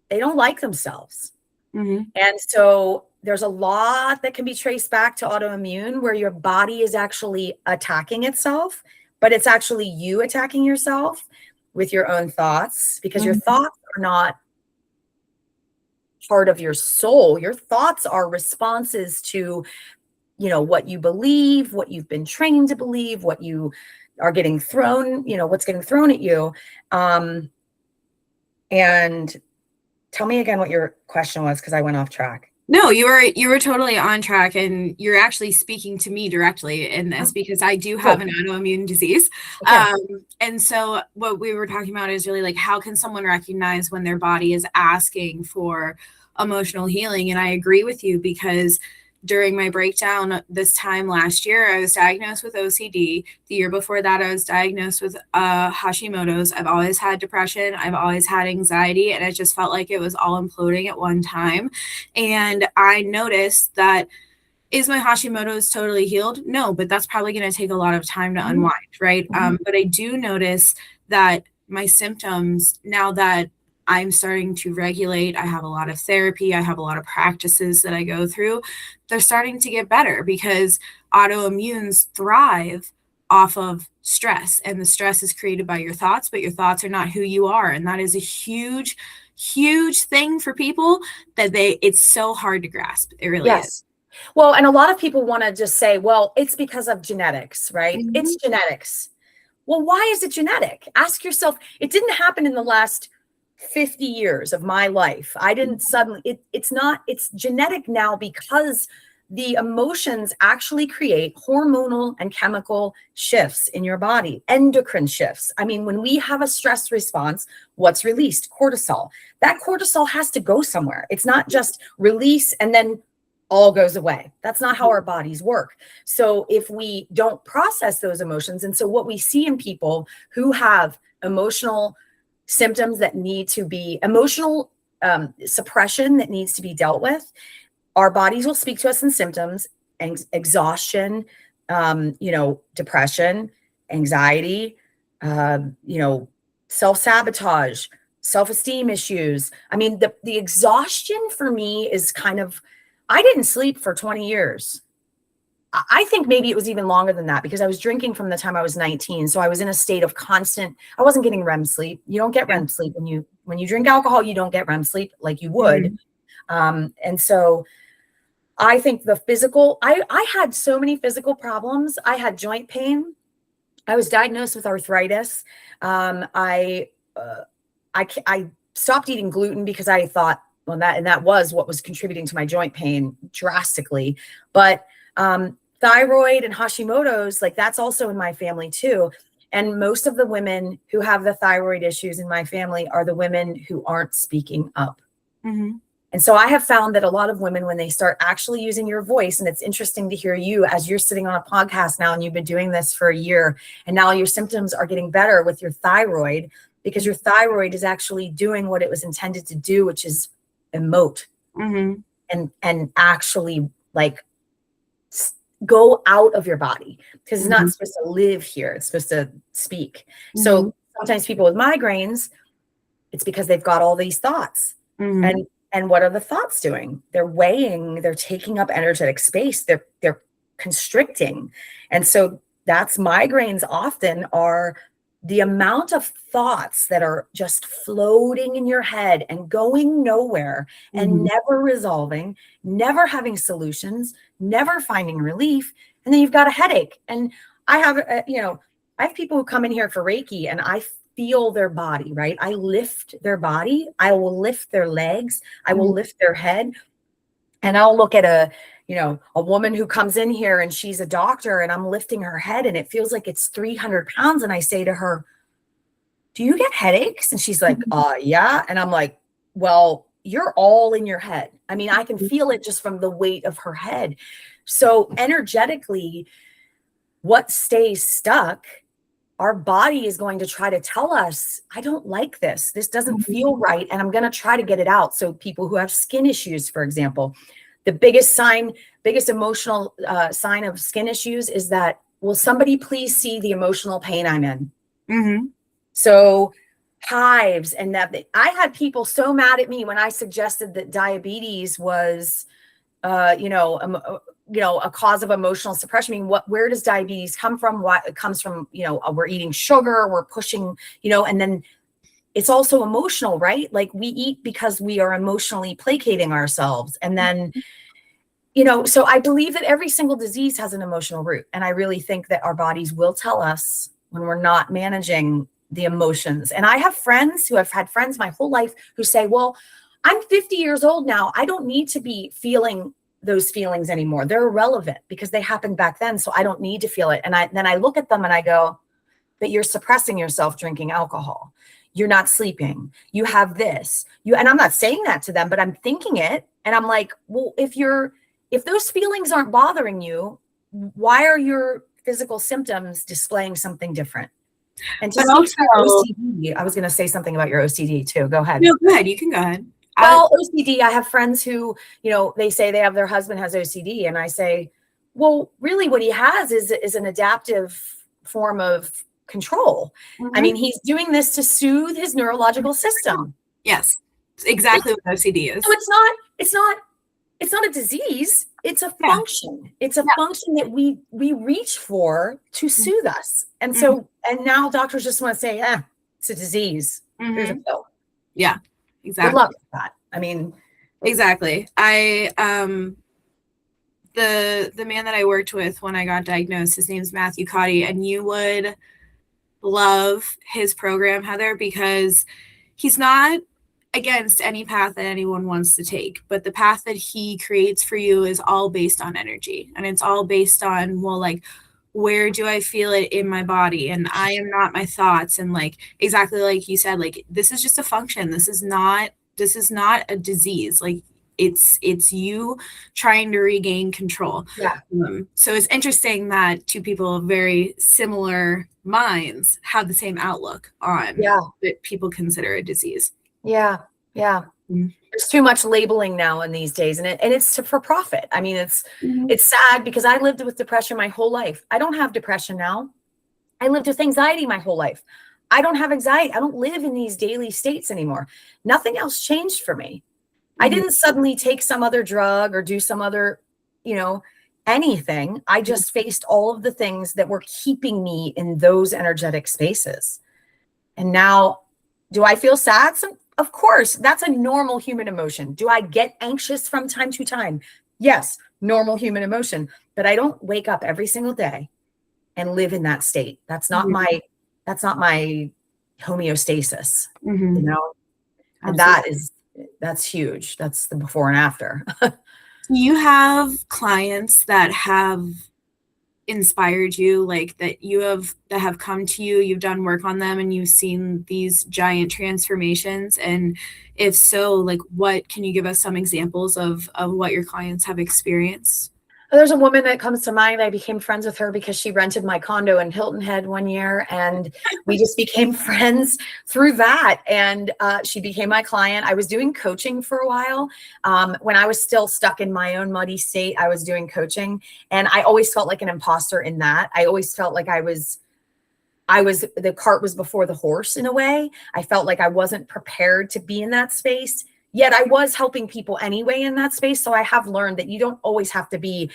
S2: they don't like themselves.
S1: Mm-hmm.
S2: And so there's a lot that can be traced back to autoimmune where your body is actually attacking itself, but it's actually you attacking yourself with your own thoughts because your thoughts are not part of your soul. Your thoughts are responses to, what you believe, what you've been trained to believe, what you are getting thrown, what's getting thrown at you. And tell me again what your question was, because I went off track.
S1: No, you were totally on track, and you're actually speaking to me directly in this because I do have an autoimmune disease.
S2: Okay.
S1: And so what we were talking about is really like, how can someone recognize when their body is asking for emotional healing? And I agree with you because during my breakdown this time last year, I was diagnosed with OCD. The year before that, I was diagnosed with Hashimoto's. I've always had depression. I've always had anxiety, and it just felt like it was all imploding at one time. And I noticed that, is my Hashimoto's totally healed? No, but that's probably going to take a lot of time to unwind, right? But I do notice that my symptoms, now that I'm starting to regulate, I have a lot of therapy, I have a lot of practices that I go through, they're starting to get better because autoimmunes thrive off of stress, and the stress is created by your thoughts, but your thoughts are not who you are. And that is a huge thing for people that it's so hard to grasp. It really is.
S2: Well, and a lot of people want to just say, well, it's because of genetics, right? It's genetics. Well, why is it genetic? Ask yourself, it didn't happen in the last 50 years of my life. I didn't suddenly, it's genetic now because the emotions actually create hormonal and chemical shifts in your body, endocrine shifts. I mean, when we have a stress response, what's released? Cortisol. That cortisol has to go somewhere. It's not just release and then all goes away. That's not how our bodies work. So if we don't process those emotions, and so what we see in people who have emotional symptoms that need to be emotional suppression that needs to be dealt with, our bodies will speak to us in symptoms, exhaustion, depression, anxiety, self-sabotage, self-esteem issues. I mean, the exhaustion for me is kind of, I didn't sleep for 20 years. I think maybe it was even longer than that because I was drinking from the time I was 19. So I was in a state of constant, I wasn't getting REM sleep. You don't get REM sleep when you drink alcohol, you don't get REM sleep like you would. And so I think the physical, I had so many physical problems. I had joint pain. I was diagnosed with arthritis. I stopped eating gluten because I thought, well, that was what was contributing to my joint pain drastically. But thyroid and Hashimoto's, like that's also in my family too. And most of the women who have the thyroid issues in my family are the women who aren't speaking up. And so I have found that a lot of women, when they start actually using your voice, and it's interesting to hear you as you're sitting on a podcast now and you've been doing this for a year, and now your symptoms are getting better with your thyroid because your thyroid is actually doing what it was intended to do, which is emote and actually like go out of your body because it's not supposed to live here. It's supposed to speak. So sometimes people with migraines, it's because they've got all these thoughts. And what are the thoughts doing? They're weighing, they're taking up energetic space. They're constricting. And so that's migraines often are the amount of thoughts that are just floating in your head and going nowhere and never resolving, never having solutions, never finding relief. And then you've got a headache. And I have, I have people who come in here for Reiki and I feel their body, right? I lift their body. I will lift their legs. I will lift their head. And I'll look at a woman who comes in here and she's a doctor and I'm lifting her head and it feels like it's 300 pounds. And I say to her, do you get headaches? And she's like, yeah. And I'm like, well, you're all in your head. I mean, I can feel it just from the weight of her head. So energetically, what stays stuck, our body is going to try to tell us, I don't like this. This doesn't feel right. And I'm going to try to get it out. So people who have skin issues, for example, the biggest emotional sign of skin issues is that, will somebody please see the emotional pain I'm in? So hives and that I had people so mad at me when I suggested that diabetes was, a cause of emotional suppression. I mean, where does diabetes come from? Why it comes from, we're eating sugar, we're pushing, and then it's also emotional, right? Like we eat because we are emotionally placating ourselves. And then, so I believe that every single disease has an emotional root. And I really think that our bodies will tell us when we're not managing the emotions. And I have friends who have had friends my whole life who say, well, I'm 50 years old now. I don't need to be feeling those feelings anymore. They're irrelevant because they happened back then. So I don't need to feel it. And then I look at them and I go, but you're suppressing yourself drinking alcohol. You're not sleeping. You have this. And I'm not saying that to them, but I'm thinking it. And I'm like, well, if those feelings aren't bothering you, why are your physical symptoms displaying something different? And to speak to OCD, I was going to say something about your OCD too. Go ahead.
S1: No, go ahead. You can go ahead.
S2: Well, OCD, I have friends who, they say their husband has OCD. And I say, well, really what he has is an adaptive form of control. I mean, he's doing this to soothe his neurological system.
S1: Yes, exactly what OCD is.
S2: So it's not a disease. It's a function. It's a function that we reach for to soothe us. And so, and now doctors just want to say, it's a disease. Here's a pill.
S1: Yeah, exactly.
S2: Good luck with that. I mean,
S1: exactly. The man that I worked with when I got diagnosed, his name's Matthew Cotty, and you would love his program, Heather, because he's not against any path that anyone wants to take, but the path that he creates for you is all based on energy, and it's all based on, well, like, where do I feel it in my body? And I am not my thoughts. And like, exactly like you said, like, this is just a function. This is not a disease. Like, it's you trying to regain control.
S2: Yeah.
S1: So it's interesting that two people of very similar minds have the same outlook on what people consider a disease.
S2: Yeah. Yeah.
S1: Mm-hmm.
S2: There's too much labeling now in these days, and it's for profit. I mean, it's sad because I lived with depression my whole life. I don't have depression now. I lived with anxiety my whole life. I don't have anxiety. I don't live in these daily states anymore. Nothing else changed for me. I didn't suddenly take some other drug or do some other, anything. I just faced all of the things that were keeping me in those energetic spaces. And now, do I feel sad? Of course, that's a normal human emotion. Do I get anxious from time to time? Yes, normal human emotion. But I don't wake up every single day and live in that state. That's not my homeostasis, And that's huge. That's the before and after.
S1: You have clients that have inspired you, like that have come to you, you've done work on them, and you've seen these giant transformations? And if so, like, what can you give us some examples of what your clients have experienced?
S2: There's a woman that comes to mind. I became friends with her because she rented my condo in Hilton Head one year, and we just became friends through that. And she became my client. I was doing coaching for a while. When I was still stuck in my own muddy state, I was doing coaching, and I always felt like an imposter in that. I always felt like the cart was before the horse in a way. I felt like I wasn't prepared to be in that space. Yet I was helping people anyway in that space. So I have learned that you don't always have to be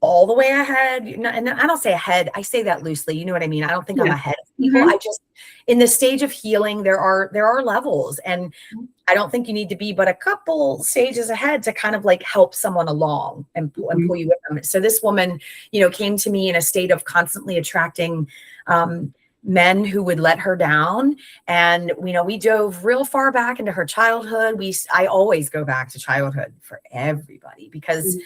S2: all the way ahead. And I don't say ahead. I say that loosely. You know what I mean? I don't think I'm ahead of people. I just, in the stage of healing, there are levels. And I don't think you need to be but a couple stages ahead to kind of like help someone along and pull you with them. So this woman, came to me in a state of constantly attracting men who would let her down. And, we dove real far back into her childhood. I always go back to childhood for everybody because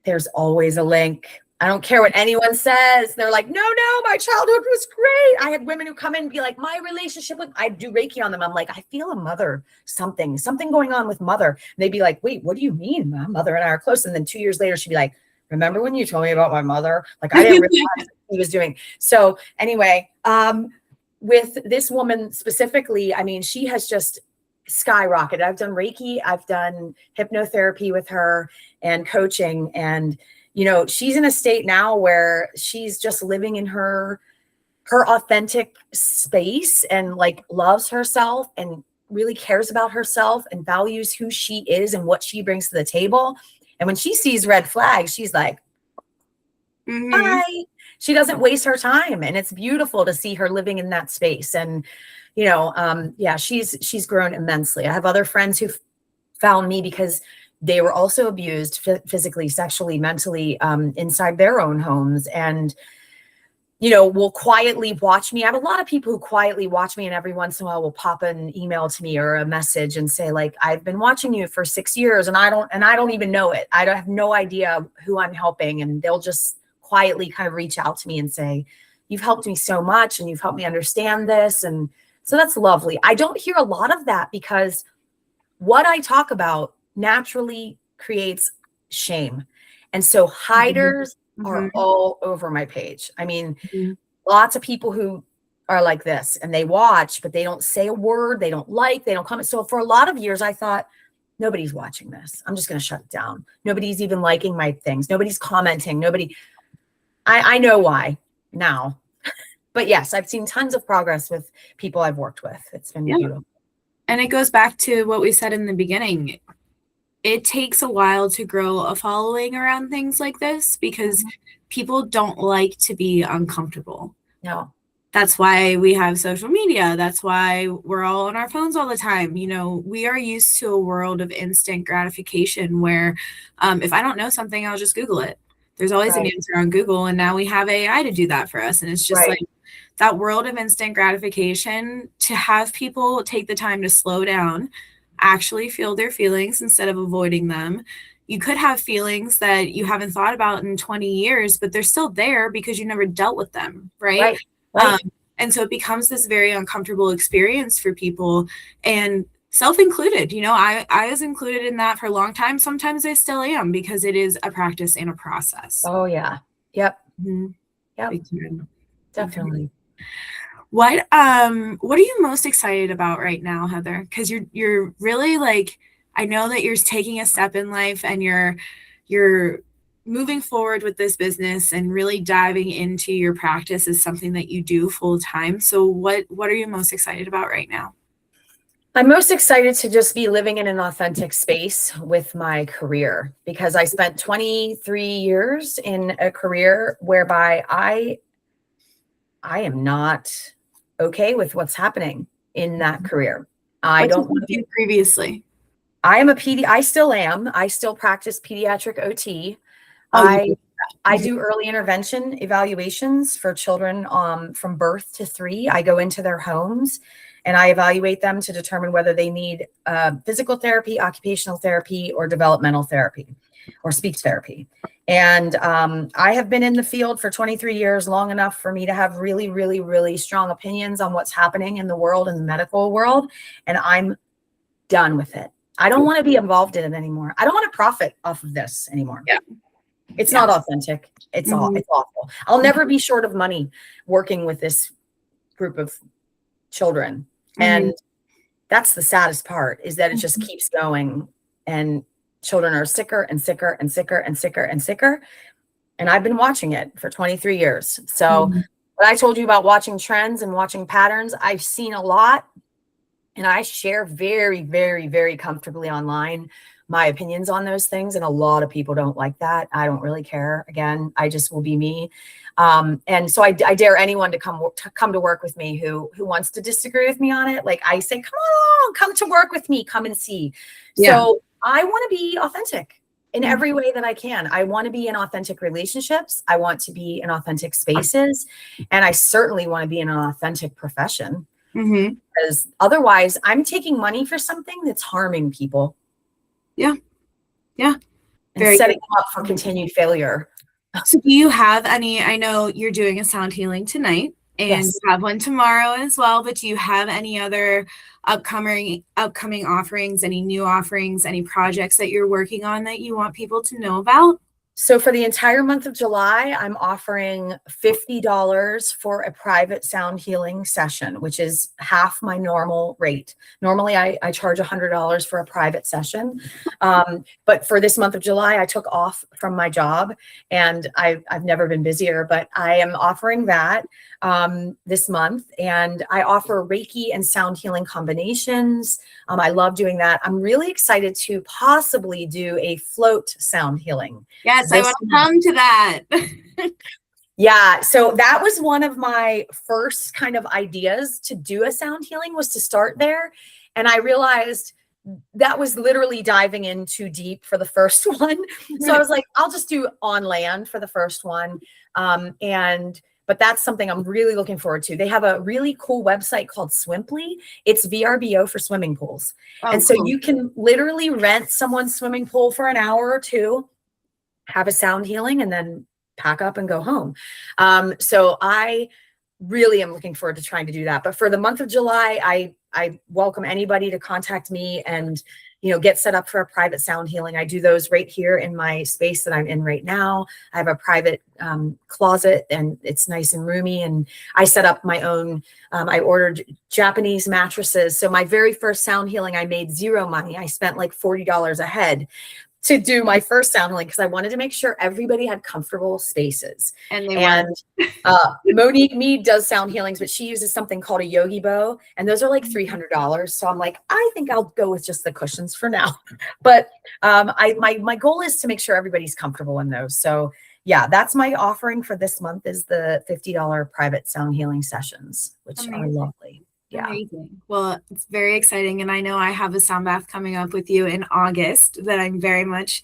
S2: there's always a link. I don't care what anyone says. They're like, no, my childhood was great. I had women who come in and be like, my relationship with, I do Reiki on them. I'm like, I feel a mother, something going on with mother. And they'd be like, wait, what do you mean? My mother and I are close. And then 2 years later, she'd be like, remember when you told me about my mother? Like, I didn't realize what he was doing. So anyway, with this woman specifically, I mean, she has just skyrocketed. I've done Reiki, I've done hypnotherapy with her and coaching. And, she's in a state now where she's just living in her authentic space and like loves herself and really cares about herself and values who she is and what she brings to the table. And when she sees red flags, she's like, bye. She doesn't waste her time. And it's beautiful to see her living in that space. And, she's grown immensely. I have other friends who found me because they were also abused physically, sexually, mentally, inside their own homes. And, will quietly watch me. I have a lot of people who quietly watch me, and every once in a while will pop an email to me or a message and say, like, I've been watching you for 6 years and I don't even know it. I don't have no idea who I'm helping. And they'll just quietly kind of reach out to me and say, you've helped me so much and you've helped me understand this. And so that's lovely. I don't hear a lot of that because what I talk about naturally creates shame. And so hiders are all over my page. I mean, lots of people who are like this and they watch, but they don't say a word. They don't comment. So for a lot of years, I thought, nobody's watching this. I'm just going to shut it down. Nobody's even liking my things. Nobody's commenting. I know why now. But yes, I've seen tons of progress with people I've worked with. It's been beautiful.
S1: And it goes back to what we said in the beginning. It takes a while to grow a following around things like this because people don't like to be uncomfortable.
S2: No.
S1: That's why we have social media. That's why we're all on our phones all the time. We are used to a world of instant gratification where if I don't know something, I'll just Google it. there's always an
S2: Right.
S1: answer on Google, and now we have AI to do that for us. And it's just
S2: Right.
S1: like that world of instant gratification, to have people take the time to slow down, actually feel their feelings instead of avoiding them. You could have feelings that you haven't thought about in 20 years, but they're still there because you never dealt with them, right?
S2: Right.
S1: And so it becomes this very uncomfortable experience for people, and self-included. I was included in that for a long time. Sometimes I still am, because it is a practice and a process.
S2: Oh yeah. Yep.
S1: Mhm.
S2: Yep.
S1: Big time.
S2: Definitely.
S1: What are you most excited about right now, Heather? Because you're really, like, I know that you're taking a step in life, and you're moving forward with this business and really diving into your practice is something that you do full time. So what are you most excited about right now?
S2: I'm most excited to just be living in an authentic space with my career, because I spent 23 years in a career whereby I am not okay with what's happening in that career. I
S1: What
S2: don't
S1: did
S2: want
S1: you
S2: to be.
S1: do previously?
S2: I am a PD. I still am. I still practice pediatric OT.
S1: Oh, you
S2: I
S1: did.
S2: I do early intervention evaluations for children from birth to 3. I go into their homes and I evaluate them to determine whether they need physical therapy, occupational therapy, or developmental therapy, or speech therapy. And I have been in the field for 23 years, long enough for me to have really, really, really strong opinions on what's happening in the world, in the medical world. And I'm done with it. I don't want to be involved in it anymore. I don't want to profit off of this anymore.
S1: Yeah.
S2: It's
S1: Yeah.
S2: not authentic. It's awful. I'll never be short of money working with this group of children. And that's the saddest part, is that it just keeps going, and children are sicker and sicker and sicker and sicker and sicker. And I've been watching it for 23 years. So what I told you about watching trends and watching patterns, I've seen a lot, and I share very, very, very comfortably online my opinions on those things. And a lot of people don't like that. I don't really care. Again, I just will be me. And so I dare anyone to come to work with me who wants to disagree with me on it. Like I say, come on, come to work with me, come and see.
S1: Yeah.
S2: So I want to be authentic in every way that I can. I want to be in authentic relationships. I want to be in authentic spaces. And I certainly want to be in an authentic profession. Because otherwise I'm taking money for something that's harming people.
S1: Yeah. Yeah.
S2: And setting them up for continued failure.
S1: So do you have any, I know you're doing a sound healing tonight, and
S2: Yes.
S1: you have one tomorrow as well, but do you have any other upcoming offerings, any new offerings, any projects that you're working on that you want people to know about?
S2: So for the entire month of July, I'm offering $50 for a private sound healing session, which is half my normal rate. Normally, I charge $100 for a private session. But for this month of July, I took off from my job, and I've never been busier, but I am offering that this month. And I offer Reiki and sound healing combinations. I love doing that. I'm really excited to possibly do a float sound healing.
S1: Yes, I want to come to that.
S2: Yeah. So that was one of my first kind of ideas to do a sound healing, was to start there. And I realized that was literally diving in too deep for the first one. So I was like, I'll just do on land for the first one. But that's something I'm really looking forward to. They have a really cool website called Swimply. It's VRBO for swimming pools. And so you can literally rent someone's swimming pool for an hour or two, have a sound healing, and then pack up and go home. So I really am looking forward to trying to do that. But for the month of July, I welcome anybody to contact me and, get set up for a private sound healing. I do those right here in my space that I'm in right now. I have a private closet, and it's nice and roomy. And I set up my own, I ordered Japanese mattresses. So my very first sound healing, I made zero money. I spent like $40 a head to do my first sound healing, because I wanted to make sure everybody had comfortable spaces. And Monique Mead does sound healings, but she uses something called a yogi bow, and those are like $300. So I'm like, I think I'll go with just the cushions for now. But my goal is to make sure everybody's comfortable in those. So yeah, that's my offering for this month, is the $50 private sound healing sessions, which are lovely. Yeah.
S1: Amazing. Well, it's very exciting. And I know I have a sound bath coming up with you in August that I'm very much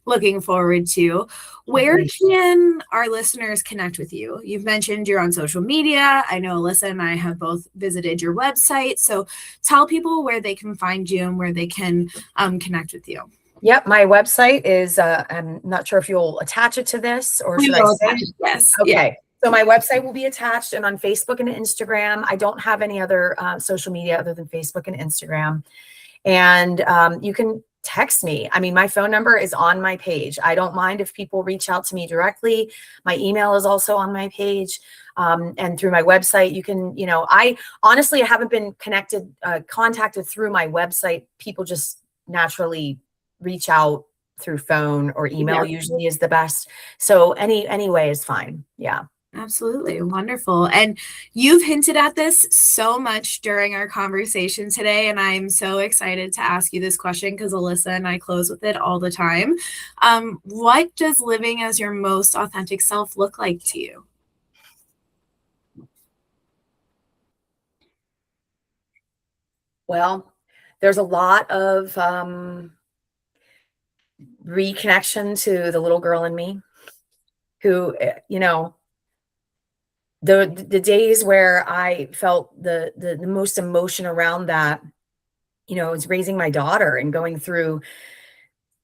S1: looking forward to. Where can our listeners connect with you? You've mentioned you're on social media. I know Alyssa and I have both visited your website. So tell people where they can find you and where they can connect with you.
S2: Yep, my website is, I'm not sure if you'll attach it to this, or should I say?
S1: Yes.
S2: Okay.
S1: Yeah.
S2: So my website will be attached, and on Facebook and Instagram. I don't have any other social media other than Facebook and Instagram. And you can text me. I mean, my phone number is on my page. I don't mind if people reach out to me directly. My email is also on my page. And through my website, you can, I honestly haven't been contacted through my website. People just naturally reach out through phone or email. Usually is the best. So any way is fine. Yeah.
S1: Absolutely. Wonderful. And you've hinted at this so much during our conversation today, and I'm so excited to ask you this question because Alyssa and I close with it all the time. What does living as your most authentic self look like to you?
S2: Well, there's a lot of reconnection to the little girl in me who, the days where I felt the most emotion around that, was raising my daughter and going through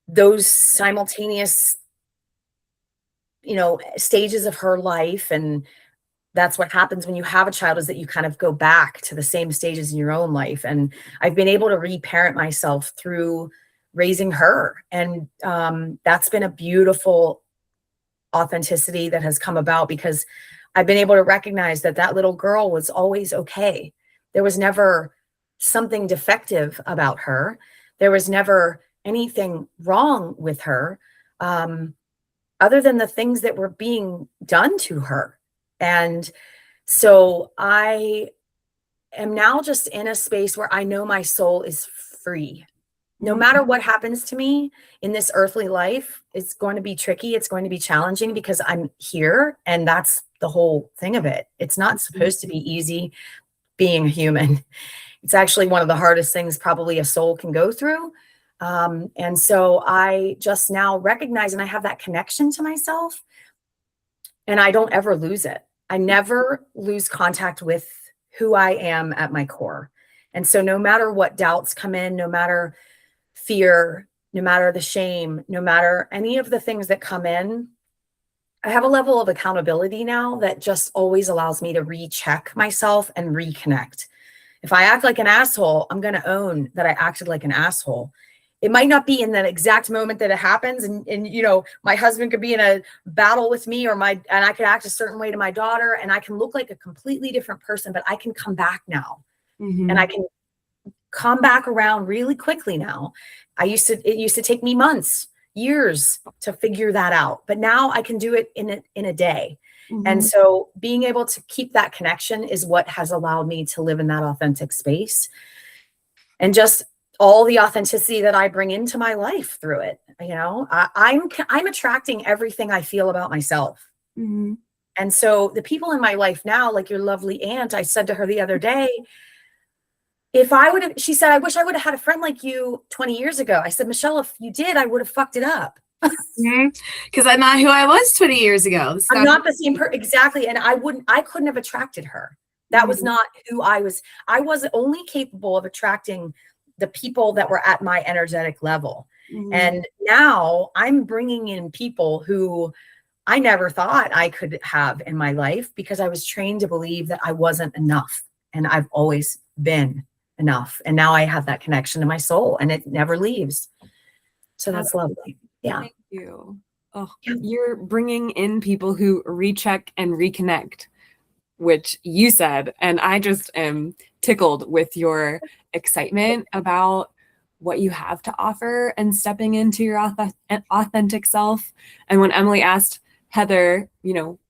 S2: those simultaneous, stages of her life. And that's what happens when you have a child, is that you kind of go back to the same stages in your own life. And I've been able to reparent myself through raising her. And that's been a beautiful authenticity that has come about, because I've been able to recognize that that little girl was always okay. There was never something defective about her. There was never anything wrong with her, other than the things that were being done to her. And so I am now just in a space where I know my soul is free. No matter what happens to me in this earthly life, it's going to be tricky. It's going to be challenging because I'm here, and that's the whole thing of it. It's not supposed to be easy being a human. It's actually one of the hardest things probably a soul can go through. And so I just now recognize, and I have that connection to myself, and I don't ever lose it. I never lose contact with who I am at my core. And so no matter what doubts come in, no matter fear, no matter the shame, no matter any of the things that come in, I have a level of accountability now that just always allows me to recheck myself and reconnect. If I act like an asshole, I'm going to own that I acted like an asshole. It might not be in that exact moment that it happens. And my husband could be in a battle with me, and I could act a certain way to my daughter, and I can look like a completely different person, but I can come back now. And I can come back around really quickly now. It used to take me months, years to figure that out, but now I can do it in a day. And so being able to keep that connection is what has allowed me to live in that authentic space, and just all the authenticity that I bring into my life through it. I'm attracting everything I feel about myself. And so the people in my life now, like your lovely aunt, I said to her the other day, she said, I wish I would have had a friend like you 20 years ago. I said, Michelle, if you did, I would have fucked it up.
S1: Because I'm not who I was 20 years ago.
S2: I'm not the same person. Exactly. And I couldn't have attracted her. That was not who I was. I was only capable of attracting the people that were at my energetic level. And now I'm bringing in people who I never thought I could have in my life, because I was trained to believe that I wasn't enough. And I've always been enough. And now I have that connection to my soul, and it never leaves. So that's lovely. Yeah.
S3: Thank you. Oh, you're bringing in people who recheck and reconnect, which you said, and I just am tickled with your excitement about what you have to offer and stepping into your authentic self. And when Emily asked Heather,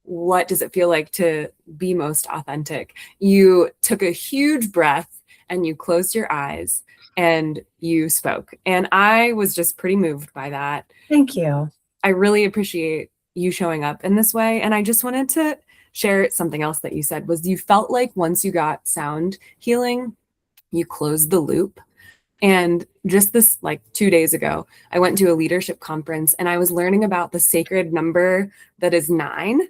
S3: what does it feel like to be most authentic? You took a huge breath and you closed your eyes and you spoke. And I was just pretty moved by that.
S2: Thank you.
S3: I really appreciate you showing up in this way. And I just wanted to share something else that you said, was you felt like once you got sound healing, you closed the loop. And just this, like 2 days ago, I went to a leadership conference and I was learning about the sacred number that is 9,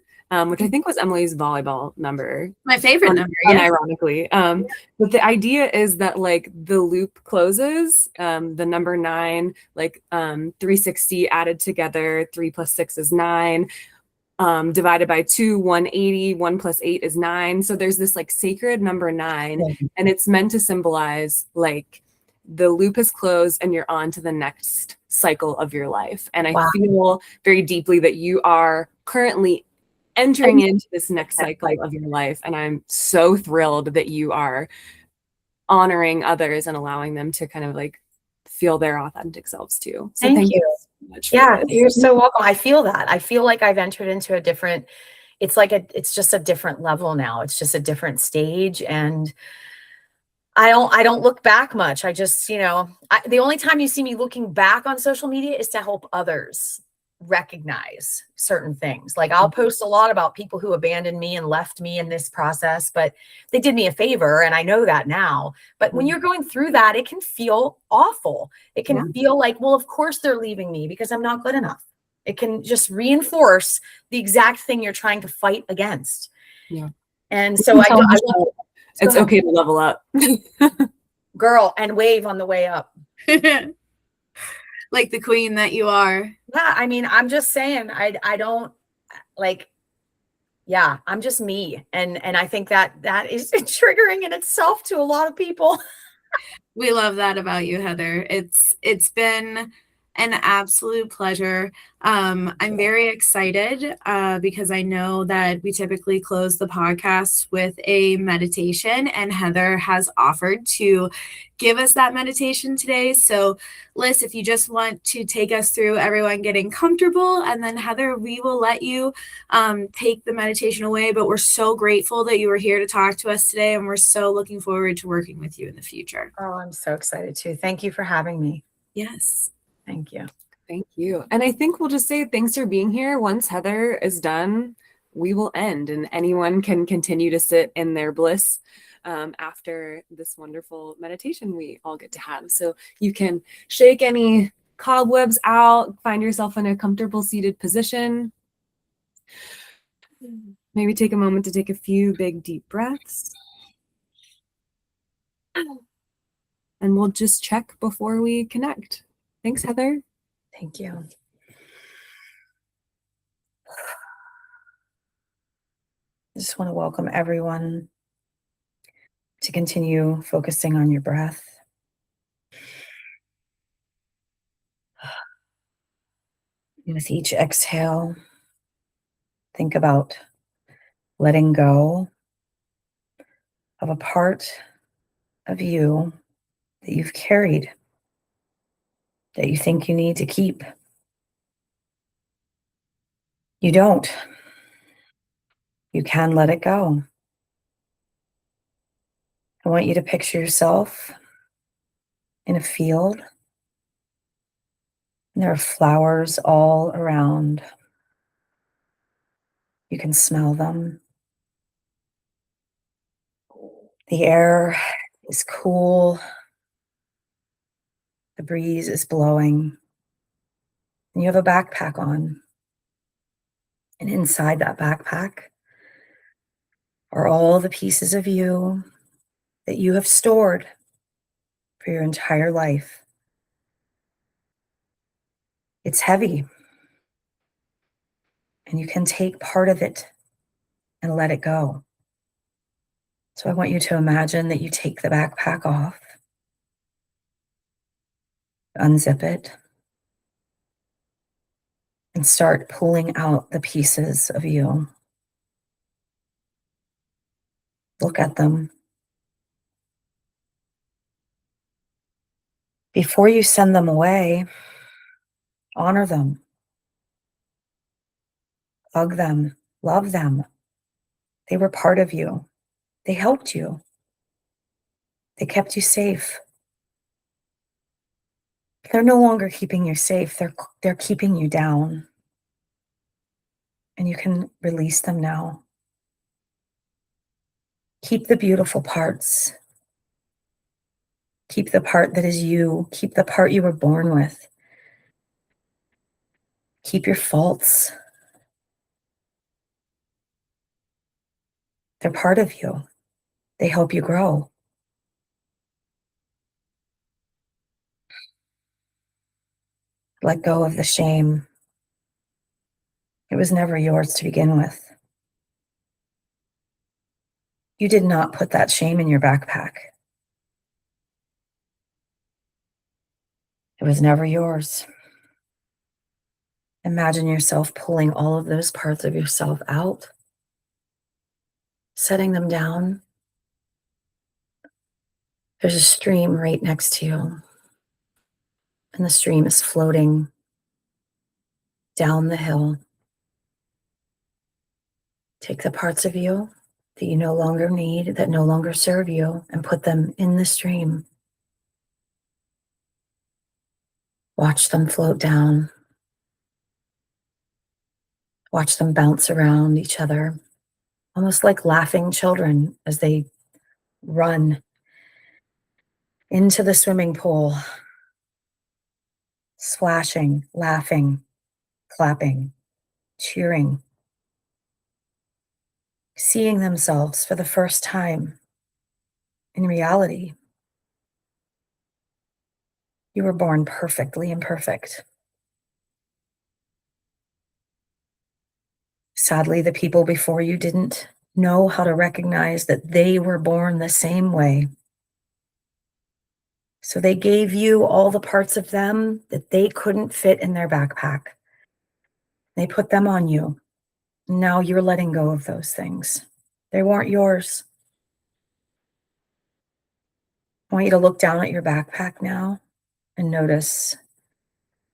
S3: which I think was Emily's volleyball number.
S1: My favorite number, yeah.
S3: Unironically. But the idea is that like the loop closes, the number 9, like 360 added together, 3 plus 6 is 9. Divided by 2, 180, 1 plus 8 is 9. So there's this like sacred number 9, and it's meant to symbolize like the loop is closed and you're on to the next cycle of your life. And I feel very deeply that you are currently entering into this next cycle of your life. And I'm so thrilled that you are honoring others and allowing them to kind of like feel their authentic selves too. So thank you so much.
S2: Yeah, you're so welcome. I feel that. I feel like I've entered into a different, it's just a different level now. It's just a different stage. And I don't look back much. I just, the only time you see me looking back on social media is to help others recognize certain things. Like I'll post a lot about people who abandoned me and left me in this process, but they did me a favor. And I know that now. But when you're going through that, it can feel awful. It can feel like, well, of course they're leaving me because I'm not good enough. It can just reinforce the exact thing you're trying to fight against.
S3: Yeah.
S2: And so
S3: it's okay to level up.
S2: Girl, and wave on the way up.
S1: Like the queen that you are.
S2: Yeah, I mean, I'm just saying, I don't like, yeah, I'm just me. And I think that is triggering in itself to a lot of people.
S1: We love that about you, Heather. It's been an absolute pleasure. I'm very excited because I know that we typically close the podcast with a meditation, and Heather has offered to give us that meditation today. So, Liz, if you just want to take us through everyone getting comfortable, and then Heather, we will let you take the meditation away. But we're so grateful that you were here to talk to us today, and we're so looking forward to working with you in the future.
S2: Oh, I'm so excited too. Thank you for having me.
S1: Yes.
S2: Thank you.
S3: Thank you. And I think we'll just say thanks for being here. Once Heather is done, we will end, and anyone can continue to sit in their bliss after this wonderful meditation we all get to have. So you can shake any cobwebs out, find yourself in a comfortable seated position. Maybe take a moment to take a few big deep breaths. And we'll just check before we connect. Thanks, Heather.
S2: Thank you. I just want to welcome everyone to continue focusing on your breath. And with each exhale, think about letting go of a part of you that you've carried, that you think you need to keep. You don't. You can let it go. I want you to picture yourself in a field, and there are flowers all around. You can smell them. The air is cool. The breeze is blowing. And you have a backpack on. And inside that backpack are all the pieces of you that you have stored for your entire life. It's heavy. And you can take part of it and let it go. So I want you to imagine that you take the backpack off, unzip it, and start pulling out the pieces of you. Look at them. Before you send them away, honor them, hug them, love them. They were part of you. They helped you. They kept you safe. They're no longer keeping you safe. They're keeping you down. And you can release them now. Keep the beautiful parts. Keep the part that is you. Keep the part you were born with. Keep your faults. They're part of you. They help you grow. Let go of the shame. It was never yours to begin with. You did not put that shame in your backpack. It was never yours. Imagine yourself pulling all of those parts of yourself out, setting them down. There's a stream right next to you, and the stream is floating down the hill. Take the parts of you that you no longer need, that no longer serve you, and put them in the stream. Watch them float down. Watch them bounce around each other, almost like laughing children as they run into the swimming pool, splashing, laughing, clapping, cheering, seeing themselves for the first time in reality. You were born perfectly imperfect. Sadly, the people before you didn't know how to recognize that they were born the same way. So they gave you all the parts of them that they couldn't fit in their backpack. They put them on you. Now you're letting go of those things. They weren't yours. I want you to look down at your backpack now and notice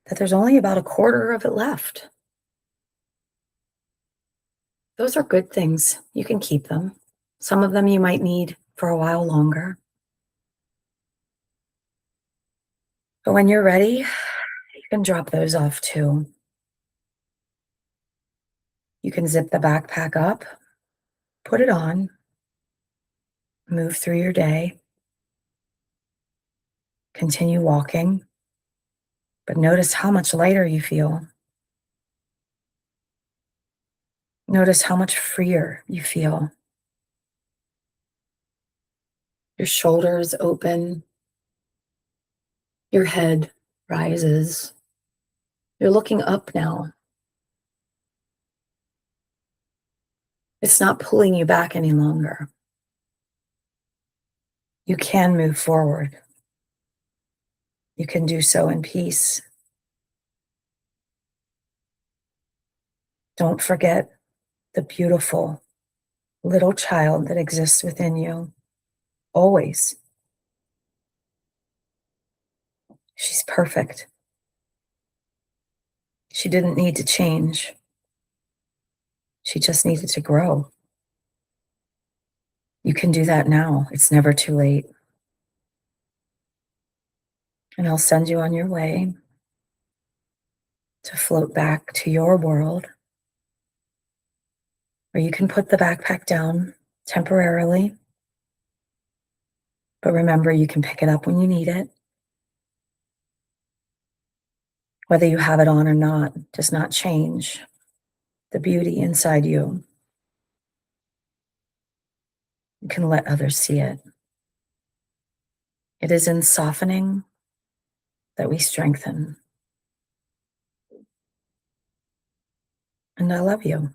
S2: that there's only about a quarter of it left. Those are good things. You can keep them. Some of them you might need for a while longer. But when you're ready, you can drop those off too. You can zip the backpack up, put it on, move through your day, continue walking, but notice how much lighter you feel. Notice how much freer you feel. Your shoulders open, your head rises. You're looking up now. It's not pulling you back any longer. You can move forward. You can do so in peace. Don't forget the beautiful little child that exists within you, always. She's perfect. She didn't need to change. She just needed to grow. You can do that now. It's never too late. And I'll send you on your way to float back to your world, where you can put the backpack down temporarily. But remember, you can pick it up when you need it. Whether you have it on or not does not change the beauty inside you. You can let others see it. It is in softening that we strengthen. And I love you.